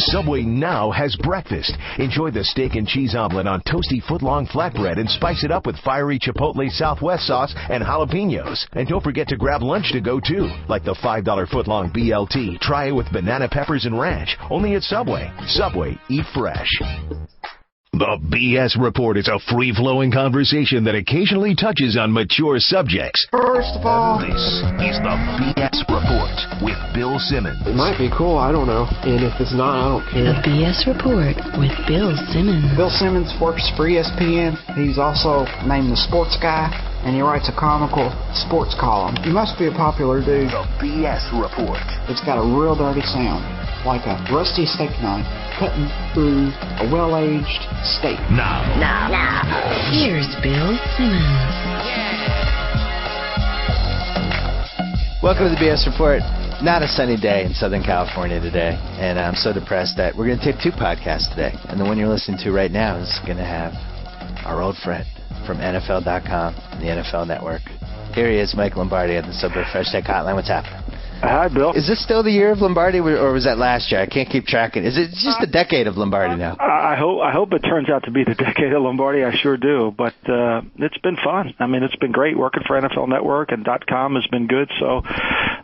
Subway now has breakfast. Enjoy the steak and cheese omelet on toasty foot-long flatbread and spice it up with fiery Chipotle Southwest sauce and jalapenos. And don't forget to grab lunch to go too, like the $5 foot-long BLT. Try it with banana peppers and ranch, only at Subway. Subway, eat fresh. The BS Report is a free-flowing conversation that occasionally touches on mature subjects. First of all, this is the BS Report with Bill Simmons. It might be cool, I don't know. And if it's not, I don't care. The BS Report with Bill Simmons. Bill Simmons works for ESPN. He's also named the Sports Guy, and he writes a comical sports column. He must be a popular dude. The BS Report. It's got a real dirty sound, like a rusty steak knife cutting through a well-aged steak. Now. Here's Bill Simmons. Welcome to the BS Report. Not a sunny day in Southern California today, and I'm so depressed that we're going to take two podcasts today. And the one you're listening to right now is going to have our old friend from NFL.com and the NFL Network. Here he is, Mike Lombardi, at the Subway Fresh Tech Hotline. What's happening? Hi, Bill. Is this still the year of Lombardi, or was that last year? I can't keep track. Is it just the decade of Lombardi now? I hope it turns out to be the decade of Lombardi. I sure do. But it's been fun. I mean, it's been great working for NFL Network, and .com has been good. So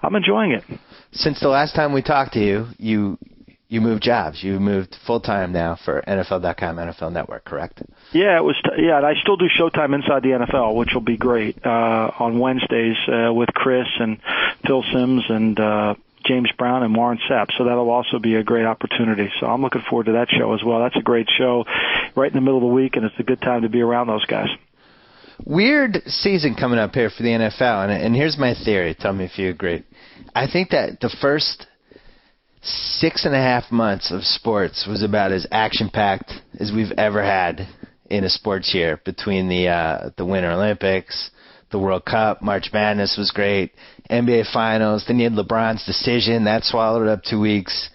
I'm enjoying it. Since the last time we talked to you moved jobs. You moved full-time now for NFL.com, NFL Network, correct? Yeah, it was. And I still do Showtime Inside the NFL, which will be great on Wednesdays with Chris and Phil Sims and James Brown and Warren Sapp. So that'll also be a great opportunity. So I'm looking forward to that show as well. That's a great show right in the middle of the week, and it's a good time to be around those guys. Weird season coming up here for the NFL, and here's my theory. Tell me if you agree. I think that the first 6.5 months of sports was about as action-packed as we've ever had in a sports year, between the Winter Olympics, the World Cup, March Madness was great, NBA Finals, then you had LeBron's decision, that swallowed up 2 weeks,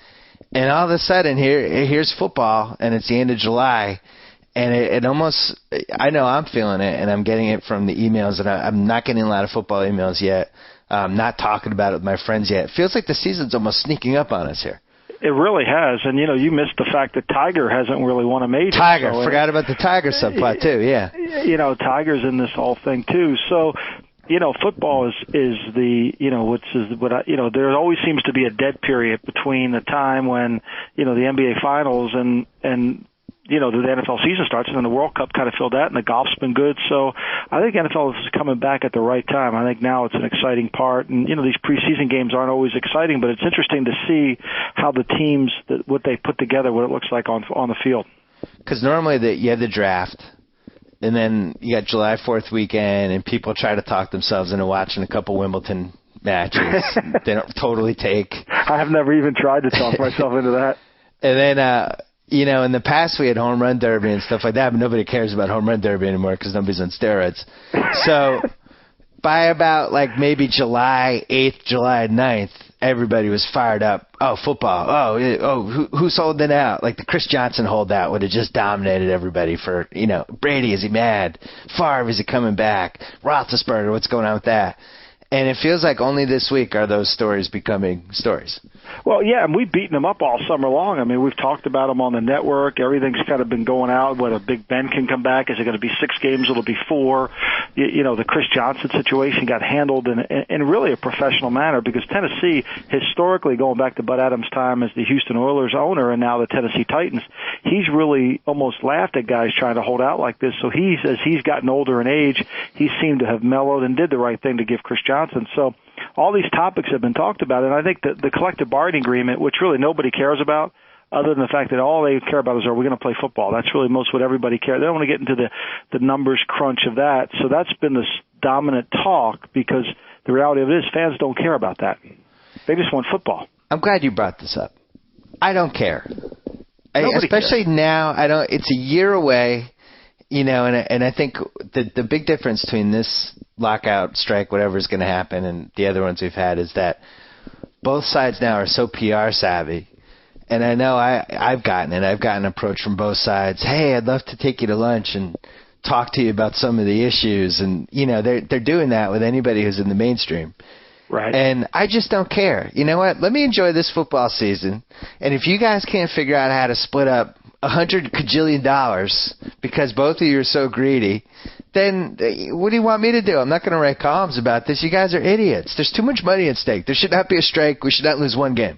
and all of a sudden here's football, and it's the end of July, and it almost, I know I'm feeling it, and I'm getting it from the emails, and I'm not getting a lot of football emails yet. Not talking about it with my friends yet. It feels like the season's almost sneaking up on us here. It really has. And, you missed the fact that Tiger hasn't really won a major. Forgot about the Tiger subplot, too, yeah. Tiger's in this whole thing, too. So, football is there always seems to be a dead period between the time when, the NBA Finals and the NFL season starts, and then the World Cup kind of filled that, and the golf's been good. So I think NFL is coming back at the right time. I think now it's an exciting part. And, these preseason games aren't always exciting, but it's interesting to see how the teams, what they put together, what it looks like on the field. Because normally you have the draft, and then you got July 4th weekend, and people try to talk themselves into watching a couple Wimbledon matches. They don't totally take. I have never even tried to talk myself into that. And then, in the past we had home run derby and stuff like that, but nobody cares about home run derby anymore because nobody's on steroids. So by about maybe July 8th, July 9th, everybody was fired up. Oh, football. Who's holding out? Like the Chris Johnson holdout would have just dominated everybody for, Brady, is he mad? Favre, is he coming back? Roethlisberger, what's going on with that? And it feels like only this week are those stories becoming stories. Well, yeah, and we've beaten them up all summer long. I mean, we've talked about them on the network. Everything's kind of been going out. Whether Big Ben can come back, is it going to be 6 games? It'll be 4. The Chris Johnson situation got handled in really a professional manner, because Tennessee, historically, going back to Bud Adams' time as the Houston Oilers owner and now the Tennessee Titans, he's really almost laughed at guys trying to hold out like this. So as he's gotten older in age, he seemed to have mellowed and did the right thing to give Chris Johnson. So all these topics have been talked about, and I think that the collective bargaining agreement, which really nobody cares about, other than the fact that all they care about is, are we going to play football? That's really most what everybody cares. They don't want to get into the numbers crunch of that. So that's been this dominant talk, because the reality of it is fans don't care about that. They just want football. I'm glad you brought this up. I don't care. Especially cares. Now, I don't. It's a year away, and I think the big difference between this lockout, strike, whatever is going to happen, and the other ones we've had is that both sides now are so PR savvy. And I know I've gotten approach from both sides. Hey, I'd love to take you to lunch and talk to you about some of the issues. And, they're doing that with anybody who's in the mainstream. Right. And I just don't care. You know what? Let me enjoy this football season. And if you guys can't figure out how to split up $100 kajillion because both of you are so greedy, then what do you want me to do? I'm not going to write columns about this. You guys are idiots. There's too much money at stake. There should not be a strike. We should not lose one game.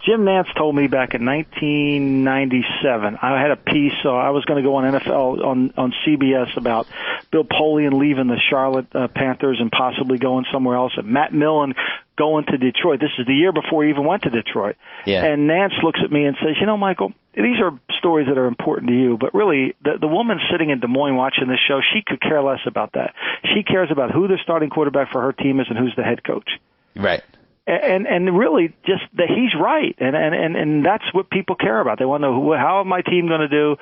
Jim Nantz told me back in 1997, I had a piece, so I was going to go on NFL on CBS about Bill Polian leaving the Charlotte Panthers and possibly going somewhere else, and Matt Millen going to Detroit. This is the year before he even went to Detroit. Yeah. And Nantz looks at me and says, you know, Michael, these are stories that are important to you, but really the woman sitting in Des Moines watching this show, she could care less about that. She cares about who the starting quarterback for her team is and who's the head coach. Right. And really, just that he's right, and that's what people care about. They want to know how is my team going to do,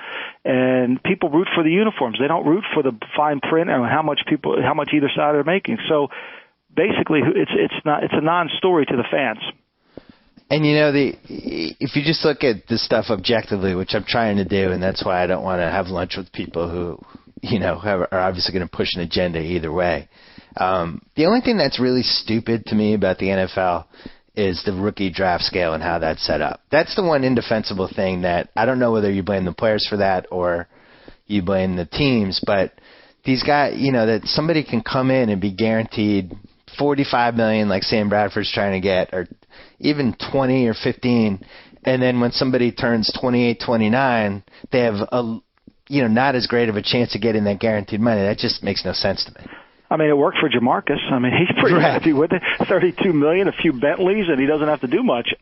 and people root for the uniforms. They don't root for the fine print and how much either side are making. So basically, it's a non-story to the fans. And you know, if you just look at this stuff objectively, which I'm trying to do, and that's why I don't want to have lunch with people who, you know, are obviously going to push an agenda either way. The only thing that's really stupid to me about the NFL is the rookie draft scale and how that's set up. That's the one indefensible thing that I don't know whether you blame the players for that or you blame the teams, but these guys, you know, that somebody can come in and be guaranteed $45 million like Sam Bradford's trying to get, or even 20 or 15, and then when somebody turns 28, 29, they have not as great of a chance of getting that guaranteed money. That just makes no sense to me. I mean, it worked for Jamarcus. I mean, he's pretty happy with it. $32 million, a few Bentleys, and he doesn't have to do much.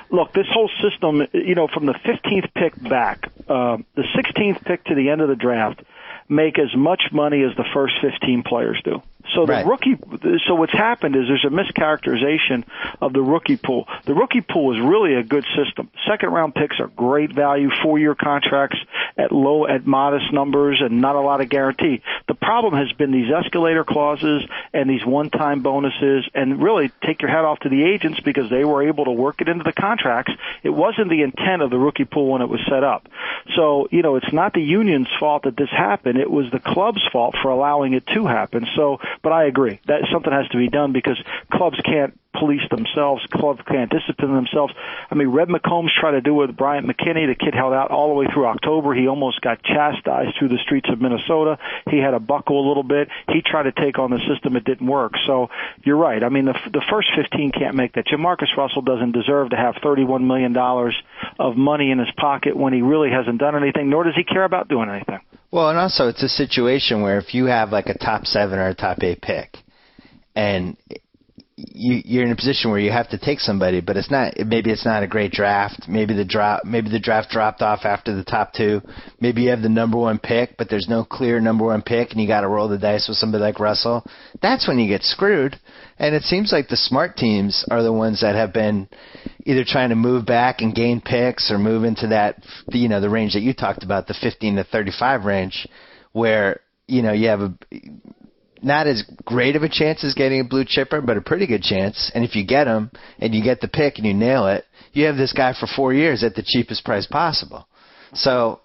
Look, this whole system, you know, from the 15th pick back, the 16th pick to the end of the draft, make as much money as the first 15 players do. So the rookie. So what's happened is there's a mischaracterization of the rookie pool. The rookie pool is really a good system. Second round picks are great value, 4-year contracts at modest numbers, and not a lot of guarantee. The problem has been these escalator clauses and these one-time bonuses, and really take your hat off to the agents because they were able to work it into the contracts. It wasn't the intent of the rookie pool when it was set up. So, you know, it's not the union's fault that this happened. It was the club's fault for allowing it to happen. So, but I agree that something has to be done because clubs can't police themselves. Clubs can't discipline themselves. I mean, Red McCombs tried to do it with Bryant McKinney. The kid held out all the way through October. He almost got chastised through the streets of Minnesota. He had to buckle a little bit. He tried to take on the system. It didn't work. So you're right. I mean, the first 15 can't make that. Jamarcus Russell doesn't deserve to have $31 million of money in his pocket when he really hasn't done anything, nor does he care about doing anything. Well, and also it's a situation where if you have like a top 7 or a top 8 pick and you're in a position where you have to take somebody, but maybe it's not a great draft. Maybe the draft dropped off after the top 2. Maybe you have the number 1 pick, but there's no clear number 1 pick, and you got to roll the dice with somebody like Russell. That's when you get screwed. And it seems like the smart teams are the ones that have been either trying to move back and gain picks or move into that, you know, the range that you talked about, the 15 to 35 range, where, you know, you have not as great of a chance as getting a blue chipper, but a pretty good chance. And if you get him and you get the pick and you nail it, you have this guy for 4 years at the cheapest price possible. So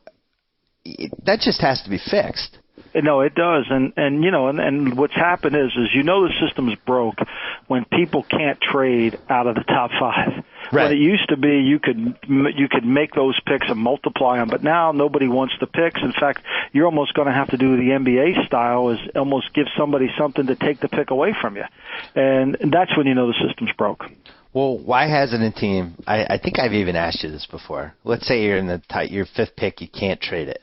that just has to be fixed. No, it does, and you know, and what's happened is you know the system's broke when people can't trade out of the top 5. Right. When it used to be you could make those picks and multiply them, but now nobody wants the picks. In fact, you're almost going to have to do the NBA style, is almost give somebody something to take the pick away from you, and that's when you know the system's broke. Well, why hasn't a team? I think I've even asked you this before. Let's say you're in your 5th pick, you can't trade it.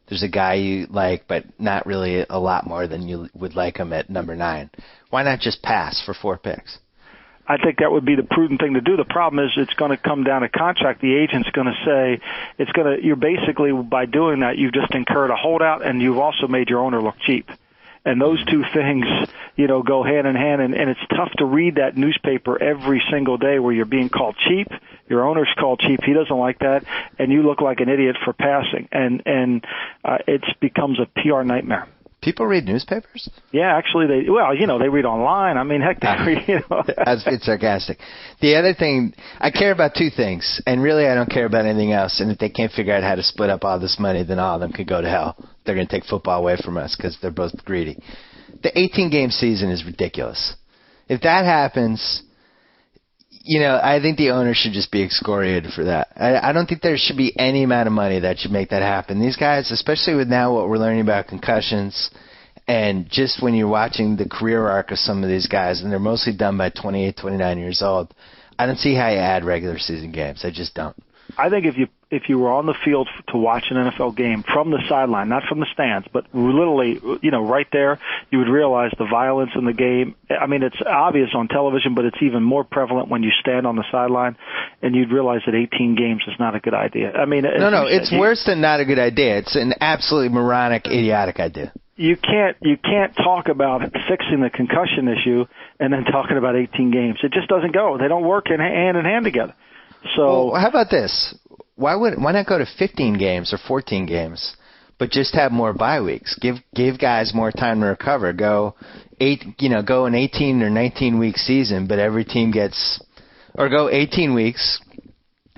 There's a guy you like, but not really a lot more than you would like him at number 9. Why not just pass for 4 picks? I think that would be the prudent thing to do. The problem is it's going to come down to contract. The agent's going to say you're basically, by doing that, you've just incurred a holdout and you've also made your owner look cheap. And those two things, you know, go hand in hand. And it's tough to read that newspaper every single day where you're being called cheap. Your owner's called cheap. He doesn't like that. And you look like an idiot for passing. And it becomes a PR nightmare. People read newspapers? Yeah, actually, they read online. I mean, heck, they read, you know. I was being sarcastic. The other thing, I care about 2 things, and really I don't care about anything else. And if they can't figure out how to split up all this money, then all of them could go to hell. They're going to take football away from us because they're both greedy. The 18-game season is ridiculous. If that happens, I think the owner should just be excoriated for that. I don't think there should be any amount of money that should make that happen. These guys, especially with now what we're learning about concussions, and just when you're watching the career arc of some of these guys, and they're mostly done by 28, 29 years old, I don't see how you add regular season games. I just don't. I think if you were on the field to watch an NFL game from the sideline, not from the stands, but literally, right there, you would realize the violence in the game. I mean, it's obvious on television, but it's even more prevalent when you stand on the sideline, and you'd realize that 18 games is not a good idea. I mean, it's worse than not a good idea. It's an absolutely moronic, idiotic idea. You can't talk about fixing the concussion issue and then talking about 18 games. It just doesn't go. They don't work hand in hand together. So how about this? Why not go to 15 games or 14 games, but just have more bye weeks? Give guys more time to recover. Go an 18 or 19 week season, but every team gets, or go 18 weeks,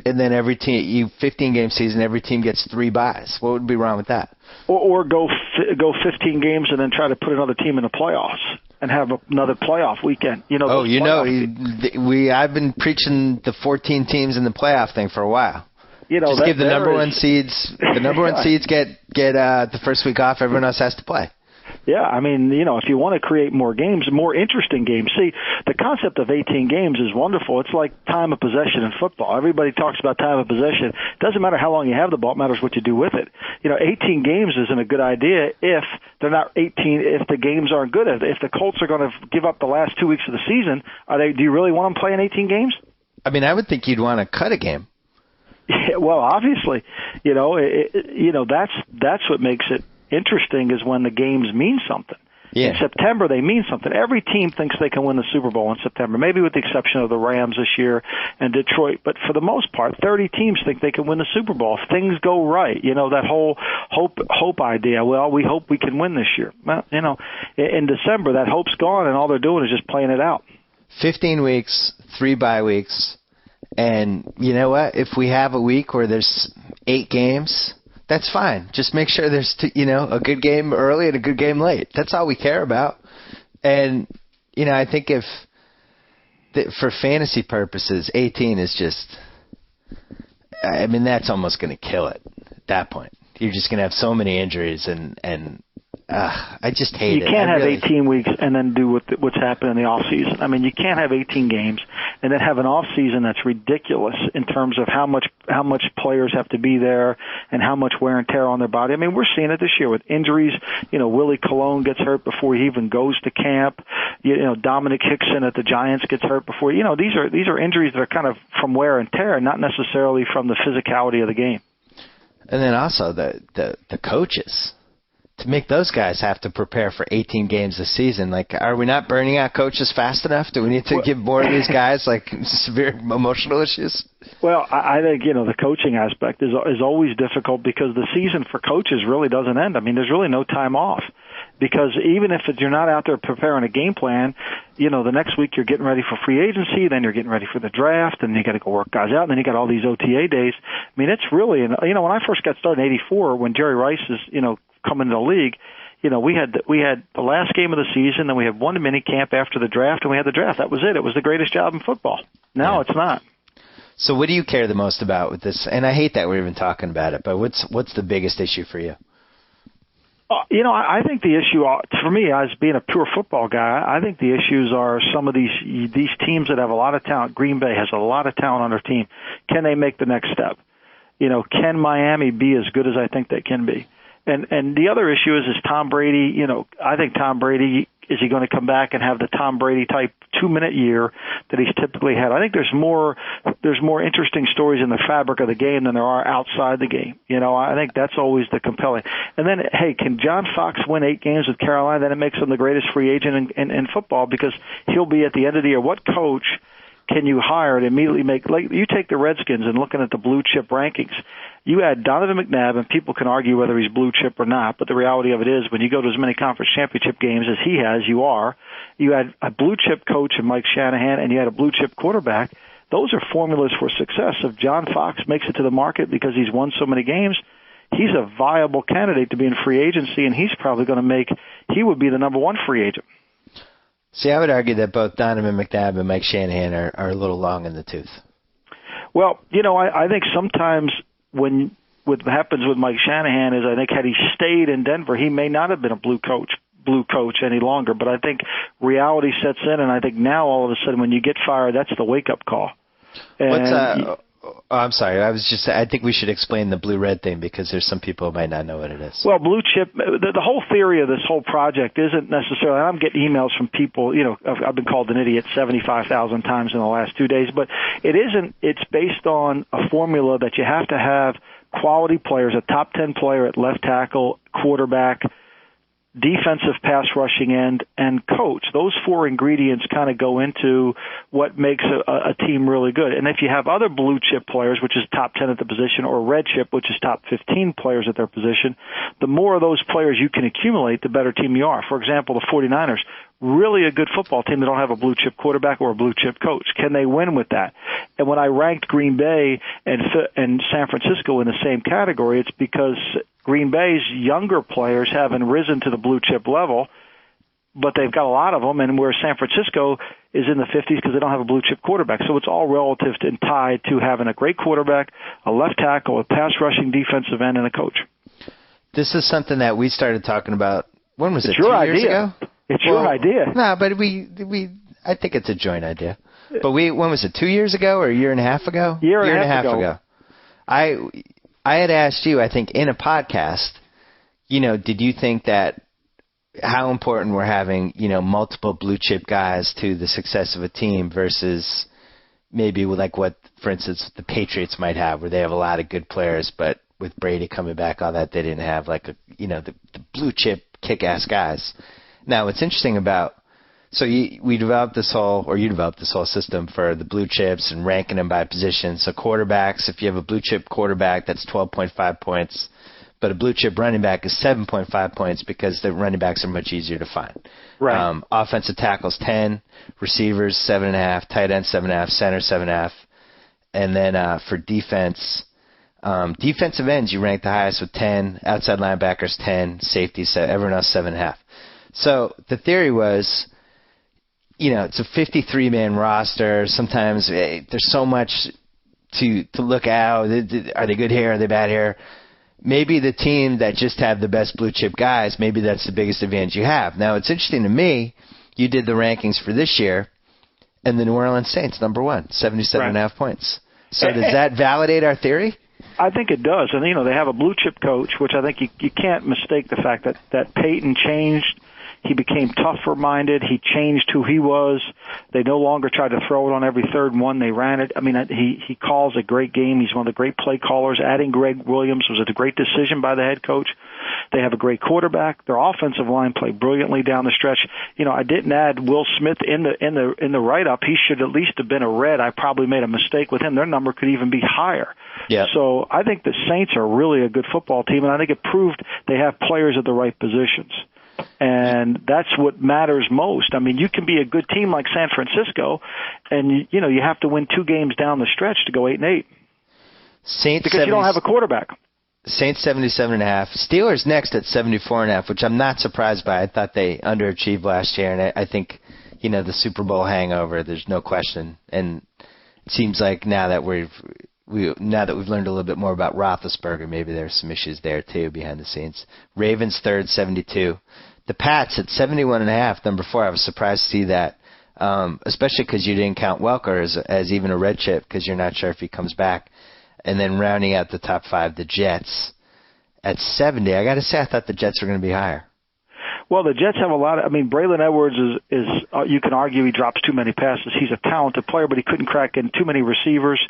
and then every team 15 game season, every team gets 3 byes. What would be wrong with that? Or go 15 games and then try to put another team in the playoffs and have another playoff weekend. I've been preaching the 14 teams in the playoff thing for a while. Just give the number one seeds. The number one seeds get the first week off. Everyone else has to play. Yeah, I mean, if you want to create more games, more interesting games. See, the concept of 18 games is wonderful. It's like time of possession in football. Everybody talks about time of possession. It doesn't matter how long you have the ball. It matters what you do with it. 18 games isn't a good idea if they're not 18, if the games aren't good. If the Colts are going to give up the last 2 weeks of the season, do you really want them playing 18 games? I mean, I would think you'd want to cut a game. Yeah, well, obviously, that's what makes it interesting is when the games mean something. Yeah. In September, they mean something. Every team thinks they can win the Super Bowl in September, maybe with the exception of the Rams this year and Detroit. But for the most part, 30 teams think they can win the Super Bowl if things go right. That whole hope idea. Well, we hope we can win this year. Well, in December, that hope's gone, and all they're doing is just playing it out. 15 weeks, 3 bye weeks. And you know what? If we have a week where there's 8 games, that's fine. Just make sure there's a good game early and a good game late. That's all we care about. And I think for fantasy purposes, 18 is just, I mean, that's almost going to kill it at that point. You're just going to have so many injuries, and I just hate it. You can't have 18 weeks and then do what's happened in the off season. I mean, you can't have 18 games and then have an off season that's ridiculous in terms of how much players have to be there and how much wear and tear on their body. I mean, we're seeing it this year with injuries. Willie Colon gets hurt before he even goes to camp. Dominic Hickson at the Giants gets hurt before. These are injuries that are kind of from wear and tear, not necessarily from the physicality of the game. And then also the coaches. To make those guys have to prepare for 18 games a season, are we not burning out coaches fast enough? Do we need to give more of these guys severe emotional issues? Well, I think the coaching aspect is always difficult because the season for coaches really doesn't end. I mean, there's really no time off because even if you're not out there preparing a game plan, the next week you're getting ready for free agency, then you're getting ready for the draft, and you got to go work guys out, and then you got all these OTA days. I mean, it's really, when I first got started in '84, when Jerry Rice is coming to the league, we had the last game of the season, then we had one mini camp after the draft, and we had the draft. That was it. It was the greatest job in football. Now It's not. So what do you care the most about with this? And I hate that we're even talking about it, but what's the biggest issue for you? I think the issue for me, as being a pure football guy, I think the issues are some of these teams that have a lot of talent. Green Bay has a lot of talent on their team. Can they make the next step? Can Miami be as good as I think they can be? And the other issue is Tom Brady. I think Tom Brady, is he going to come back and have the Tom Brady type 2-minute year that he's typically had? I think there's more interesting stories in the fabric of the game than there are outside the game. I think that's always the compelling. And then, hey, can John Fox win 8 games with Carolina? Then it makes him the greatest free agent in football because he'll be at the end of the year. What coach can you hire to immediately make, you take the Redskins and looking at the blue chip rankings, you add Donovan McNabb, and people can argue whether he's blue chip or not, but the reality of it is when you go to as many conference championship games as he has, you add a blue chip coach in Mike Shanahan, and you add a blue chip quarterback. Those are formulas for success. If John Fox makes it to the market because he's won so many games, he's a viable candidate to be in free agency, and he's probably going to he would be the number 1 free agent. See, I would argue that both Donovan McNabb and Mike Shanahan are a little long in the tooth. Well, I think sometimes what happens with Mike Shanahan is I think had he stayed in Denver, he may not have been a blue coach any longer. But I think reality sets in, and I think now all of a sudden when you get fired, that's the wake-up call. And I'm sorry. I think we should explain the blue-red thing because there's some people who might not know what it is. Well, blue chip, the whole theory of this whole project isn't necessarily, I'm getting emails from people, I've been called an idiot 75,000 times in the last 2 days, but it isn't, it's based on a formula that you have to have quality players, a top 10 player at left tackle, quarterback, defensive pass rushing end, and coach. Those four ingredients kind of go into what makes a team really good. And if you have other blue chip players, which is top 10 at the position, or red chip, which is top 15 players at their position, the more of those players you can accumulate, the better team you are. For example, the 49ers, really a good football team. They don't have a blue chip quarterback or a blue chip coach. Can they win with that? And when I ranked Green Bay and San Francisco in the same category, it's because Green Bay's younger players haven't risen to the blue chip level, but they've got a lot of them, and where San Francisco is in the 50s because they don't have a blue chip quarterback. So it's all relative and tied to having a great quarterback, a left tackle, a pass rushing defensive end, and a coach. This is something that we started talking about. When was it? 2 years ago? It's your idea. No, but I think it's a joint idea. But when was it? 2 years ago or a year and a half ago? Year and a half ago. I had asked you, I think, in a podcast, did you think that how important we're having, multiple blue chip guys to the success of a team versus maybe like what, for instance, the Patriots might have, where they have a lot of good players, but with Brady coming back, all that, they didn't have like the blue chip kick-ass guys. Now, what's interesting about, you developed this whole system for the blue chips and ranking them by position. So quarterbacks, if you have a blue chip quarterback, that's 12.5 points. But a blue chip running back is 7.5 points because the running backs are much easier to find. Right. Offensive tackles 10, receivers 7.5, tight end 7.5, center 7.5, and then for defense, defensive ends you rank the highest with 10, outside linebackers 10, safeties everyone else 7.5. So the theory was, it's a 53-man roster. Sometimes there's so much to look at. Are they good here? Are they bad here? Maybe the team that just have the best blue chip guys, maybe that's the biggest advantage you have. Now, it's interesting to me, you did the rankings for this year, and the New Orleans Saints, number one, 77.5 points. So does that validate our theory? I think it does. And, they have a blue chip coach, which I think you can't mistake the fact that Peyton changed. He became tougher-minded. He changed who he was. They no longer tried to throw it on every third one. They ran it. I mean, he calls a great game. He's one of the great play callers. Adding Greg Williams was a great decision by the head coach. They have a great quarterback. Their offensive line played brilliantly down the stretch. I didn't add Will Smith in the write-up. He should at least have been a red. I probably made a mistake with him. Their number could even be higher. Yep. So I think the Saints are really a good football team, and I think it proved they have players at the right positions. And that's what matters most. I mean, you can be a good team like San Francisco, and you have to win 2 games down the stretch to go 8-8. Saints because you don't have a quarterback. Saints 77.5. Steelers next at 74.5, which I'm not surprised by. I thought they underachieved last year, and I think the Super Bowl hangover. There's no question, and it seems like now that we've learned a little bit more about Roethlisberger, maybe there's some issues there too behind the scenes. Ravens third, 72. The Pats at 71.5, number 4. I was surprised to see that, especially because you didn't count Welker as even a red chip because you're not sure if he comes back. And then rounding out the top 5, the Jets at 70. I got to say, I thought the Jets were going to be higher. Well, the Jets have a lot of, Braylon Edwards is you can argue he drops too many passes. He's a talented player, but he couldn't crack in too many receivers.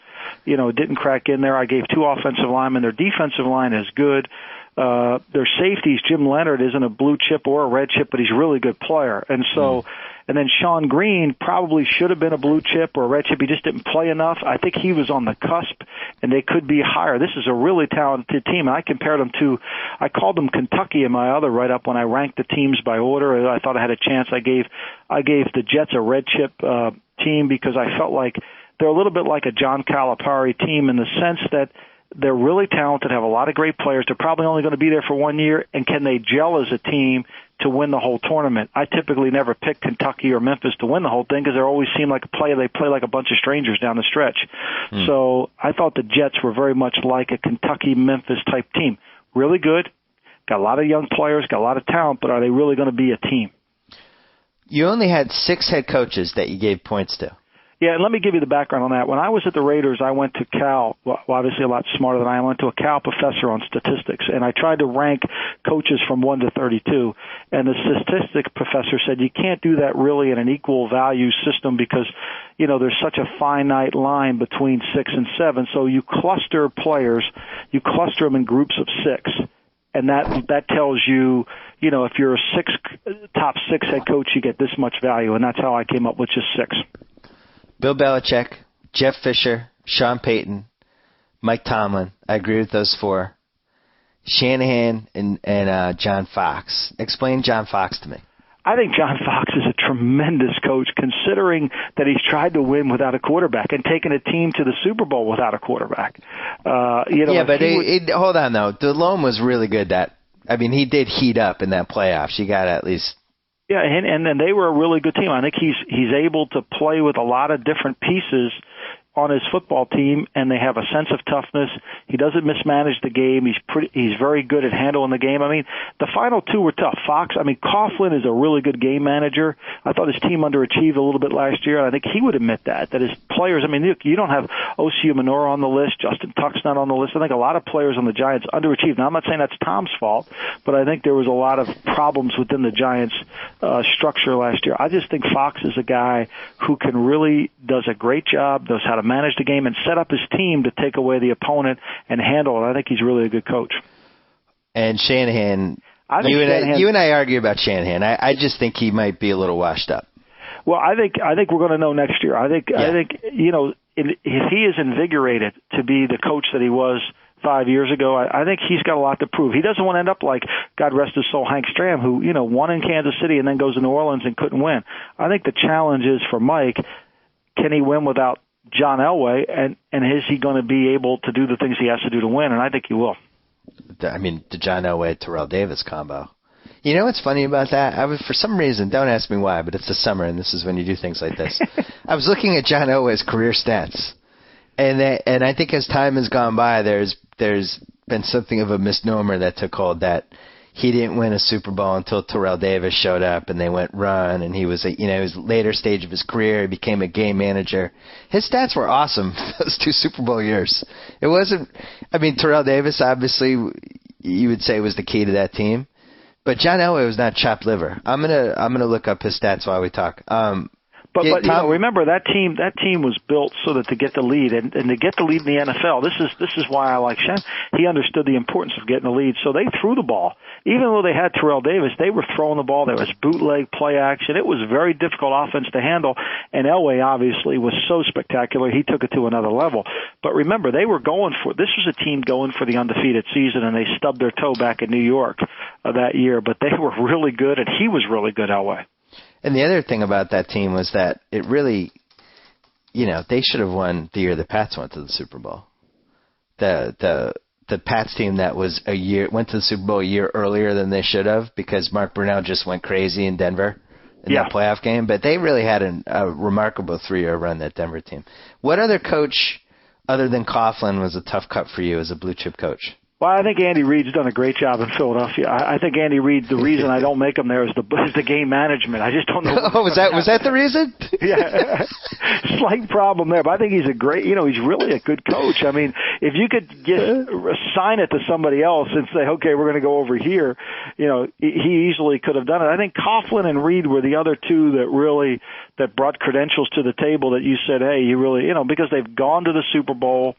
Didn't crack in there. I gave 2 offensive linemen. Their defensive line is good. Their safeties, Jim Leonard isn't a blue chip or a red chip, but he's a really good player. And so, and then Sean Green probably should have been a blue chip or a red chip. He just didn't play enough. I think he was on the cusp, and they could be higher. This is a really talented team, and I compared them to, I called them Kentucky in my other write-up when I ranked the teams by order. I thought I had a chance. I gave the Jets a red chip team because I felt like they're a little bit like a John Calipari team in the sense that they're really talented, have a lot of great players. They're probably only going to be there for 1 year, and can they gel as a team to win the whole tournament? I typically never pick Kentucky or Memphis to win the whole thing because they always seem like they play like a bunch of strangers down the stretch. So I thought the Jets were very much like a Kentucky-Memphis type team. Really good, got a lot of young players, got a lot of talent, but are they really going to be a team? You only had 6 head coaches that you gave points to. Yeah, and let me give you the background on that. When I was at the Raiders, I went to Cal, well, obviously a lot smarter than I went to a Cal professor on statistics, and I tried to rank coaches from 1 to 32, and the statistics professor said you can't do that really in an equal value system because, you know, there's such a finite line between 6 and 7, so you cluster players, you cluster them in groups of 6. And that tells you, you know, if you're a top 6 head coach, you get this much value, and that's how I came up with just 6. Bill Belichick, Jeff Fisher, Sean Payton, Mike Tomlin. I agree with those 4. Shanahan and John Fox. Explain John Fox to me. I think John Fox is a tremendous coach, considering that he's tried to win without a quarterback and taken a team to the Super Bowl without a quarterback. Hold on, though. Delhomme was really good. He did heat up in that playoffs. You got to at least... Yeah, and then they were a really good team. I think he's able to play with a lot of different pieces on his football team, and they have a sense of toughness. He doesn't mismanage the game. He's very good at handling the game. I mean, the final 2 were tough. Coughlin is a really good game manager. I thought his team underachieved a little bit last year, and I think he would admit that his players, you don't have Osi Umenora on the list, Justin Tuck's not on the list. I think a lot of players on the Giants underachieved. Now, I'm not saying that's Tom's fault, but I think there was a lot of problems within the Giants' structure last year. I just think Fox is a guy who does a great job, knows how to manage the game and set up his team to take away the opponent and handle it. I think he's really a good coach. And Shanahan, you and I argue about Shanahan. I just think he might be a little washed up. Well, I think we're going to know next year. I think if he is invigorated to be the coach that he was 5 years ago, I think he's got a lot to prove. He doesn't want to end up like, God rest his soul, Hank Stram, who won in Kansas City and then goes to New Orleans and couldn't win. I think the challenge is for Mike, can he win without John Elway, and is he going to be able to do the things he has to do to win? And I think he will. The John Elway, Terrell Davis combo. You know what's funny about that? For some reason, don't ask me why, but it's the summer, and this is when you do things like this. I was looking at John Elway's career stats, and I think as time has gone by, there's been something of a misnomer that took hold that he didn't win a Super Bowl until Terrell Davis showed up and they went run, and he was his later stage of his career. He became a game manager. His stats were awesome those 2 Super Bowl years. It wasn't. Terrell Davis obviously you would say was the key to that team, but John Elway was not chopped liver. I'm gonna look up his stats while we talk. But remember that team was built so that to get the lead and to get the lead in the NFL. This is why I like Shen. He understood the importance of getting the lead, so they threw the ball. Even though they had Terrell Davis, they were throwing the ball. There was bootleg, play action. It was a very difficult offense to handle, and Elway obviously was so spectacular. He took it to another level. But remember, this was a team going for the undefeated season, and they stubbed their toe back in New York that year. But they were really good, and he was really good, Elway. And the other thing about that team was that it really, they should have won the year the Pats went to the Super Bowl. The Pats team that went to the Super Bowl a year earlier than they should have because Mark Brunell just went crazy in Denver in that playoff game. But they really had a remarkable 3-year run, that Denver team. What other coach other than Coughlin was a tough cut for you as a blue chip coach? Well, I think Andy Reid's done a great job in Philadelphia. I think Andy Reid, the reason I don't make him there is the game management. I just don't know. Was that the reason? Yeah, slight problem there, but I think he's a great. He's really a good coach. If you could just assign it to somebody else and say, okay, we're going to go over here, he easily could have done it. I think Coughlin and Reid were the other 2 that brought credentials to the table that you said, hey, you really, because they've gone to the Super Bowl.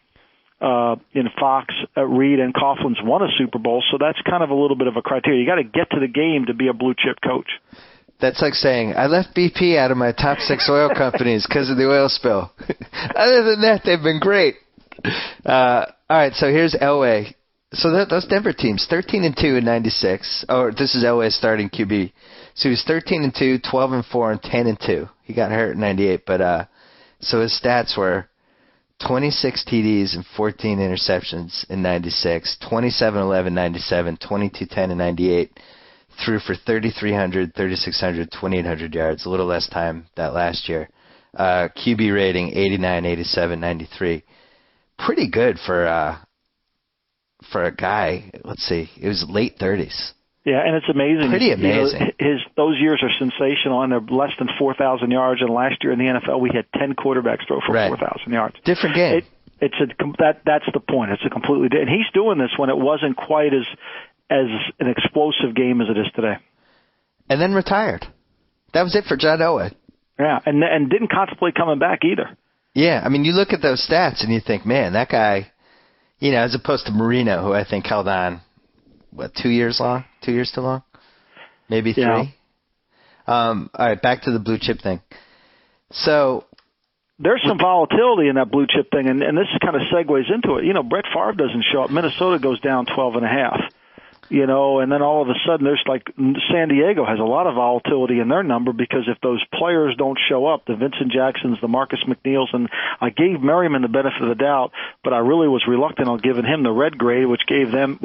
In Fox, Reid, and Coughlin's won a Super Bowl, so that's kind of a little bit of a criteria. You got to get to the game to be a blue chip coach. That's like saying, I left BP out of my top 6 oil companies because of the oil spill. Other than that, they've been great. All right, so here's Elway. So those Denver teams, 13-2 in 96. Oh, this is Elway's starting QB. So he was 13-2, 12-4, and 10-2. He got hurt in 98, but so his stats were 26 TDs and 14 interceptions in 96, 27-11 97, 22-10 in 98, threw for 3,300, 3,600, 2,800 yards, a little less time that last year. QB rating 89, 87, 93. Pretty good for a guy. Let's see, it was late 30s. Yeah, and it's amazing. Pretty amazing. Those years are sensational, and they're less than 4,000 yards. And last year in the NFL, we had 10 quarterbacks throw for 4,000 yards. Different game. That's the point. It's a completely different. And he's doing this when it wasn't quite as an explosive game as it is today. And then retired. That was it for John Elway. Yeah, and didn't contemplate coming back either. Yeah, I mean, you look at those stats and you think, man, that guy, as opposed to Marino, who I think held on. 2 years long? 2 years too long? Maybe 3? Yeah. All right, back to the blue chip thing. So there's some volatility in that blue chip thing, and this kind of segues into it. Brett Favre doesn't show up. Minnesota goes down 12.5. And then all of a sudden there's San Diego has a lot of volatility in their number because if those players don't show up, the Vincent Jacksons, the Marcus McNeils, and I gave Merriman the benefit of the doubt, but I really was reluctant on giving him the red grade, which gave him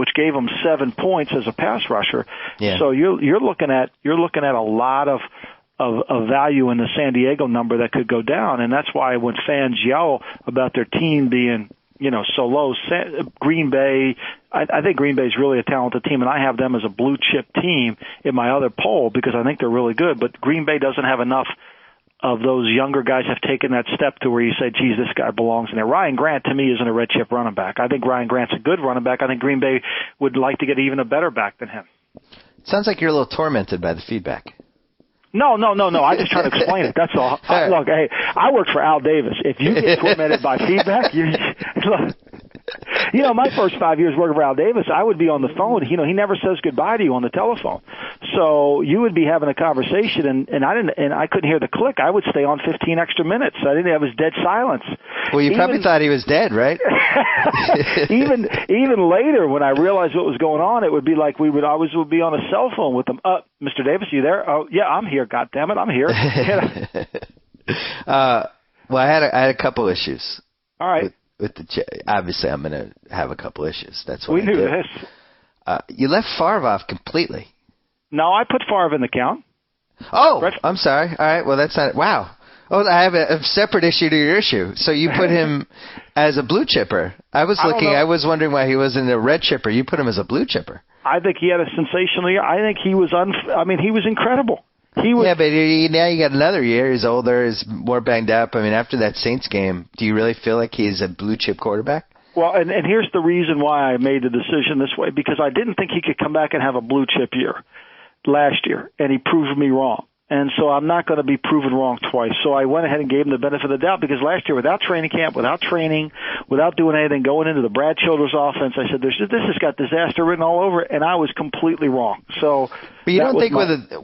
7 points as a pass rusher. Yeah. So you're looking at a lot of value in the San Diego number that could go down, and that's why when fans yell about their team being so low, Green Bay, I think Green Bay is really a talented team, and I have them as a blue chip team in my other poll because I think they're really good. But Green Bay doesn't have enough of those younger guys have taken that step to where you say, geez, this guy belongs in there. Ryan Grant, to me, isn't a red chip running back. I think Ryan Grant's a good running back. I think Green Bay would like to get even a better back than him. Sounds like you're a little tormented by the feedback. No. I just try to explain it. That's all. Look, hey, I worked for Al Davis. If you get tormented by feedback, my first 5 years working for Al Davis, I would be on the phone. He never says goodbye to you on the telephone. So you would be having a conversation, and I couldn't hear the click. I would stay on 15 extra minutes. I didn't have his dead silence. Well, you probably thought he was dead, right? even later, when I realized what was going on, it would be like we would always be on a cell phone with them. Mr. Davis, you there? Oh, yeah, I'm here. God damn it, I'm here. Well, I had a couple issues. All right. Obviously, I'm going to have a couple issues. That's what we knew this. You left Favre off completely. No, I put Favre in the count. Oh, I'm sorry. All right. Well, that's not. Wow. Oh, I have a separate issue to your issue. So you put him as a blue chipper. I was wondering why he wasn't a red chipper. You put him as a blue chipper. I think he had a sensational year. I think he was he was incredible. Yeah, but now you got another year. He's older. He's more banged up. I mean, after that Saints game, do you really feel like he's a blue chip quarterback? Well, and here's the reason why I made the decision this way, because I didn't think he could come back and have a blue chip year last year, and he proved me wrong. And so I'm not going to be proven wrong twice. So I went ahead and gave him the benefit of the doubt because last year, without training camp, without training, without doing anything, going into the Brad Childress offense, I said, this has got disaster written all over it, and I was completely wrong. So, but you don't think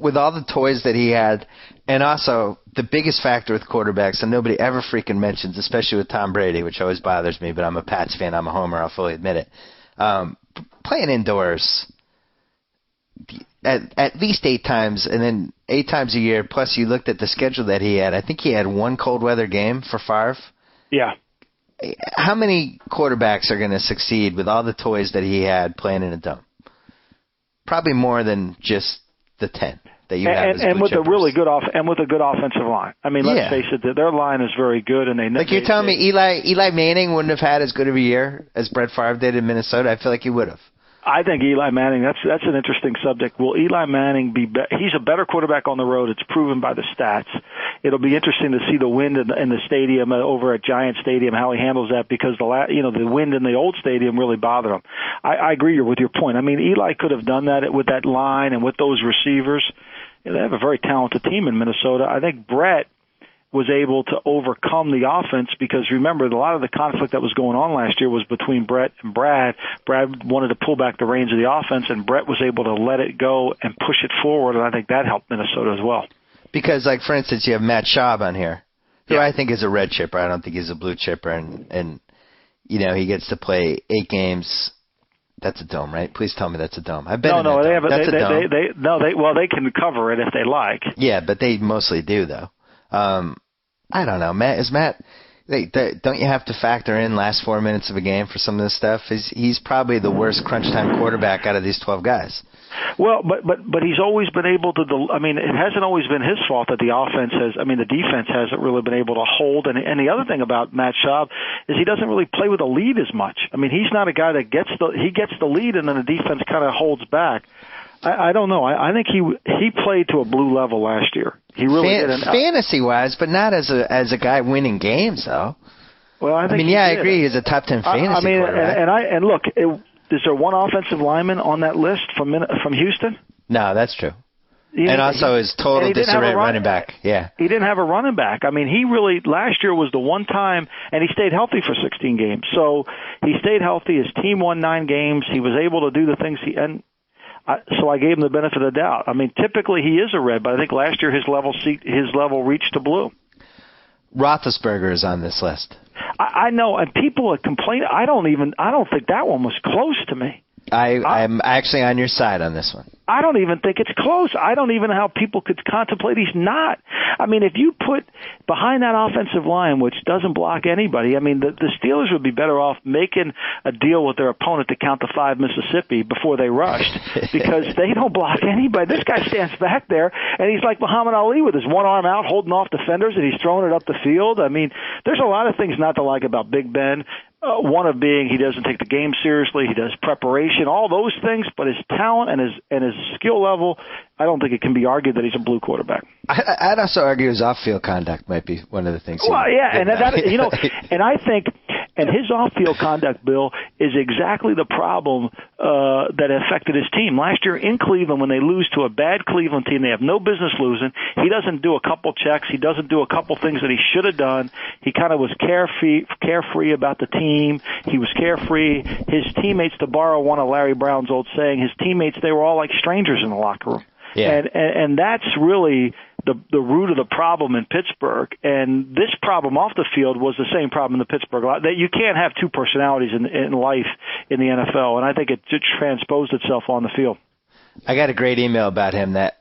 with all the toys that he had, and also the biggest factor with quarterbacks, and nobody ever freaking mentions, especially with Tom Brady, which always bothers me, but I'm a Pats fan, I'm a homer, I'll fully admit it. Playing indoors at least 8 times, and then 8 times a year, plus you looked at the schedule that he had. I think he had one cold weather game for Favre. Yeah. How many quarterbacks are going to succeed with all the toys that he had playing in a dome? Probably more than just the 10 that you have. And with a really good with a good offensive line. I mean, let's face it, their line is very good, and they know. Like you're telling me, Eli Manning wouldn't have had as good of a year as Brett Favre did in Minnesota. I feel like he would have. I think Eli Manning, that's an interesting subject. Will Eli Manning he's a better quarterback on the road. It's proven by the stats. It'll be interesting to see the wind in the stadium over at Giant Stadium, how he handles that, because the wind in the old stadium really bothered him. I agree with your point. I mean, Eli could have done that with that line and with those receivers. They have a very talented team in Minnesota. I think Brett was able to overcome the offense because, remember, a lot of the conflict that was going on last year was between Brett and Brad. Brad wanted to pull back the reins of the offense, and Brett was able to let it go and push it forward, and I think that helped Minnesota as well. Because, like, for instance, you have Matt Schaub on here, who I think is a red chipper. I don't think he's a blue chipper, and he gets to play 8 games. That's a dome, right? Please tell me that's a dome. I've been in that dome. That's a dome. They can cover it if they like. Yeah, but they mostly do, though. I don't know. Matt Don't you have to factor in last 4 minutes of a game for some of this stuff? He's probably the worst crunch time quarterback out of these 12 guys. Well, but he's always been able to. I mean, it hasn't always been his fault that the the defense hasn't really been able to hold. And the other thing about Matt Schaub is he doesn't really play with a lead as much. I mean, he's not a guy that gets the lead and then the defense kind of holds back. I don't know. I think he played to a blue level last year. He really did. Fantasy-wise, but not as a guy winning games, though. Well, I agree. He's a top 10 fantasy quarterback. And look, is there one offensive lineman on that list from Houston? No, that's true. And also his total disarray running back. Yeah. He didn't have a running back. I mean, he really, last year was the one time, and he stayed healthy for 16 games. So he stayed healthy. His team won 9 games. He was able to do the things so I gave him the benefit of the doubt. I mean, typically he is a red, but I think last year his level reached to blue. Roethlisberger is on this list. I know, and people are complaining. I don't think that one was close to me. I'm actually on your side on this one. I don't even think it's close. I don't even know how people could contemplate he's not. I mean, if you put behind that offensive line, which doesn't block anybody, I mean, the Steelers would be better off making a deal with their opponent to count to 5 Mississippi before they rushed because they don't block anybody. This guy stands back there, and he's like Muhammad Ali with his one arm out holding off defenders, and he's throwing it up the field. I mean, there's a lot of things not to like about Big Ben. One of being he doesn't take the game seriously, he does preparation, all those things, but his talent and his skill level, I don't think it can be argued that he's a blue quarterback. I'd also argue his off-field conduct might be one of the things. Well, yeah, and and I think, and his off-field conduct, Bill, is exactly the problem that affected his team last year in Cleveland. When they lose to a bad Cleveland team, they have no business losing. He doesn't do a couple checks. He doesn't do a couple things that he should have done. He kind of was carefree about the team. He was carefree. His teammates, to borrow one of Larry Brown's old saying, his teammates, they were all like strangers in the locker room. Yeah. And that's really the root of the problem in Pittsburgh. And this problem off the field was the same problem in the Pittsburgh. That you can't have two personalities in life in the NFL, and I think it transposed itself on the field. I got a great email about him that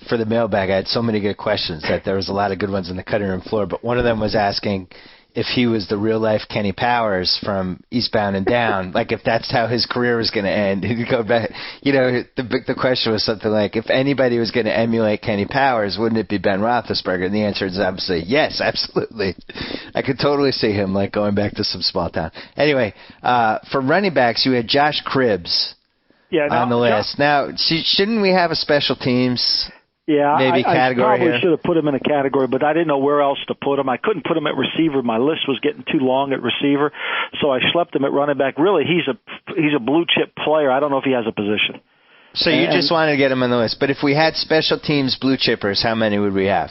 for the mailbag. I had so many good questions that there was a lot of good ones in the cutting room floor, but one of them was asking if he was the real-life Kenny Powers from Eastbound and Down, like if that's how his career was going to end. He'd go back, the question was something like, if anybody was going to emulate Kenny Powers, wouldn't it be Ben Roethlisberger? And the answer is obviously yes, absolutely. I could totally see him like going back to some small town. Anyway, for running backs, you had Josh Cribbs on the list. Now, shouldn't we have a special teams? Yeah, category I probably here. should have put him in a category, but I didn't know where else to put him. I couldn't put him at receiver. My list was getting too long at receiver, so I schlepped him at running back. Really, he's a blue chip player. I don't know if he has a position. So you just wanted to get him on the list. But if we had special teams blue chippers, how many would we have?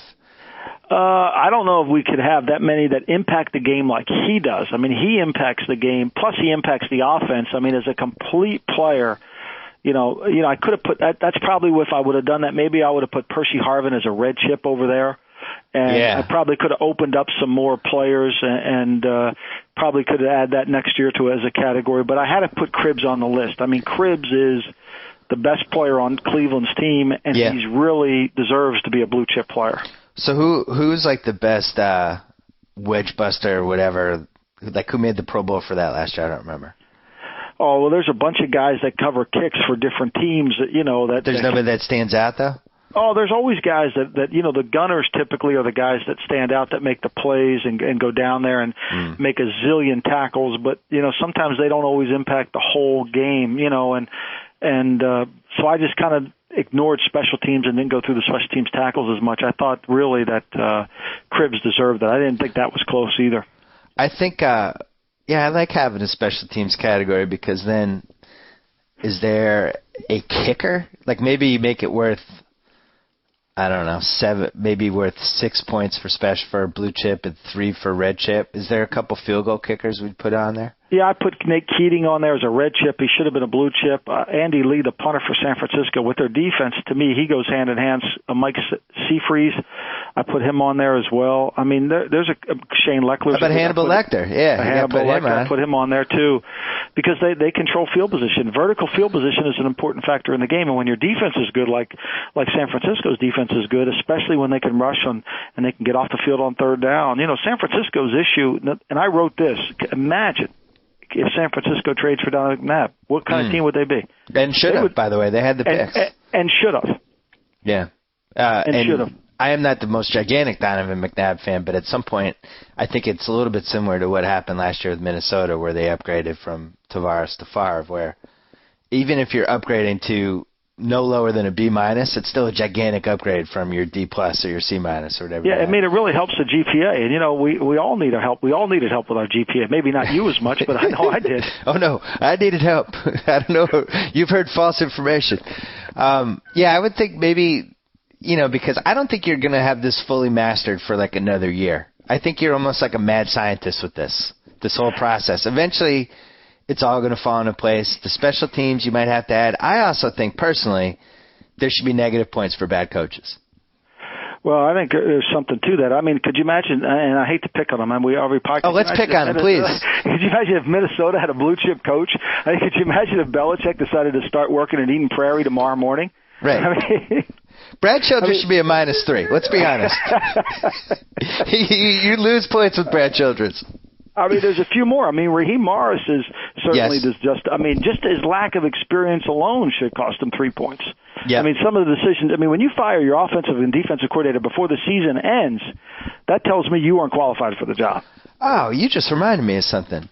I don't know if we could have that many that impact the game like he does. I mean, he impacts the game, plus he impacts the offense. I mean, as a complete player, I could have put that. That's probably if I would have done that. Maybe I would have put Percy Harvin as a red chip over there, and I probably could have opened up some more players, and probably could have added that next year to as a category. But I had to put Cribbs on the list. I mean, Cribbs is the best player on Cleveland's team, and he's really deserves to be a blue chip player. So who's like the best wedge buster or whatever? Like who made the Pro Bowl for that last year? I don't remember. Oh, well, there's a bunch of guys that cover kicks for different teams. There's nobody that stands out, though? Oh, there's always guys that the gunners typically are the guys that stand out, that make the plays and go down there and make a zillion tackles. But, sometimes they don't always impact the whole game, so I just kind of ignored special teams and didn't go through the special teams tackles as much. I thought really that Cribbs deserved that. I didn't think that was close either. I think I like having a special teams category because then is there a kicker? Like maybe you make it worth, I don't know, 7, maybe worth 6 points for blue chip and 3 for red chip. Is there a couple field goal kickers we'd put on there? Yeah, I put Nate Keating on there as a red chip. He should have been a blue chip. Andy Lee, the punter for San Francisco, with their defense, to me, he goes hand in hand. Mike Seafreeze, I put him on there as well. I mean, there's a Shane Leckler. How about Hannibal Lecter? Yeah, Hannibal Lecter. I put him on there too, because they control field position. Vertical field position is an important factor in the game, and when your defense is good, like San Francisco's defense is good, especially when they can rush on and they can get off the field on third down. You know, San Francisco's issue, and I wrote this. Imagine if San Francisco trades for Donovan McNabb, what kind of team would they be? And should have, by the way. They had the picks. And should have. Yeah. And should have. I am not the most gigantic Donovan McNabb fan, but at some point, I think it's a little bit similar to what happened last year with Minnesota, where they upgraded from Tavares to Favre, where even if you're upgrading to no lower than a B-, it's still a gigantic upgrade from your D+ or your C- or whatever. Yeah, I mean, it really helps the GPA. And, you know, we all need help. We all needed help with our GPA. Maybe not you as much, but I know I did. Oh, no, I needed help. I don't know. You've heard false information. Yeah, I would think maybe, you know, because I don't think you're going to have this fully mastered for like another year. I think you're almost like a mad scientist with this whole process. Eventually, it's all going to fall into place. The special teams you might have to add. I also think, personally, there should be negative points for bad coaches. Well, I think there's something to that. I mean, could you imagine, and I hate to pick on them, and we already podcast. Oh, let's pick on them, please. Could you imagine if Minnesota had a blue-chip coach? I mean, could you imagine if Belichick decided to start working at Eden Prairie tomorrow morning? Right. I mean, Brad Childress should be a -3. Let's be honest. You lose points with Brad Childress. I mean, there's a few more. I mean, Raheem Morris is certainly Yes. just his lack of experience alone should cost him 3 points. Yep. I mean, some of the decisions, I mean, when you fire your offensive and defensive coordinator before the season ends, that tells me you aren't qualified for the job. Oh, you just reminded me of something.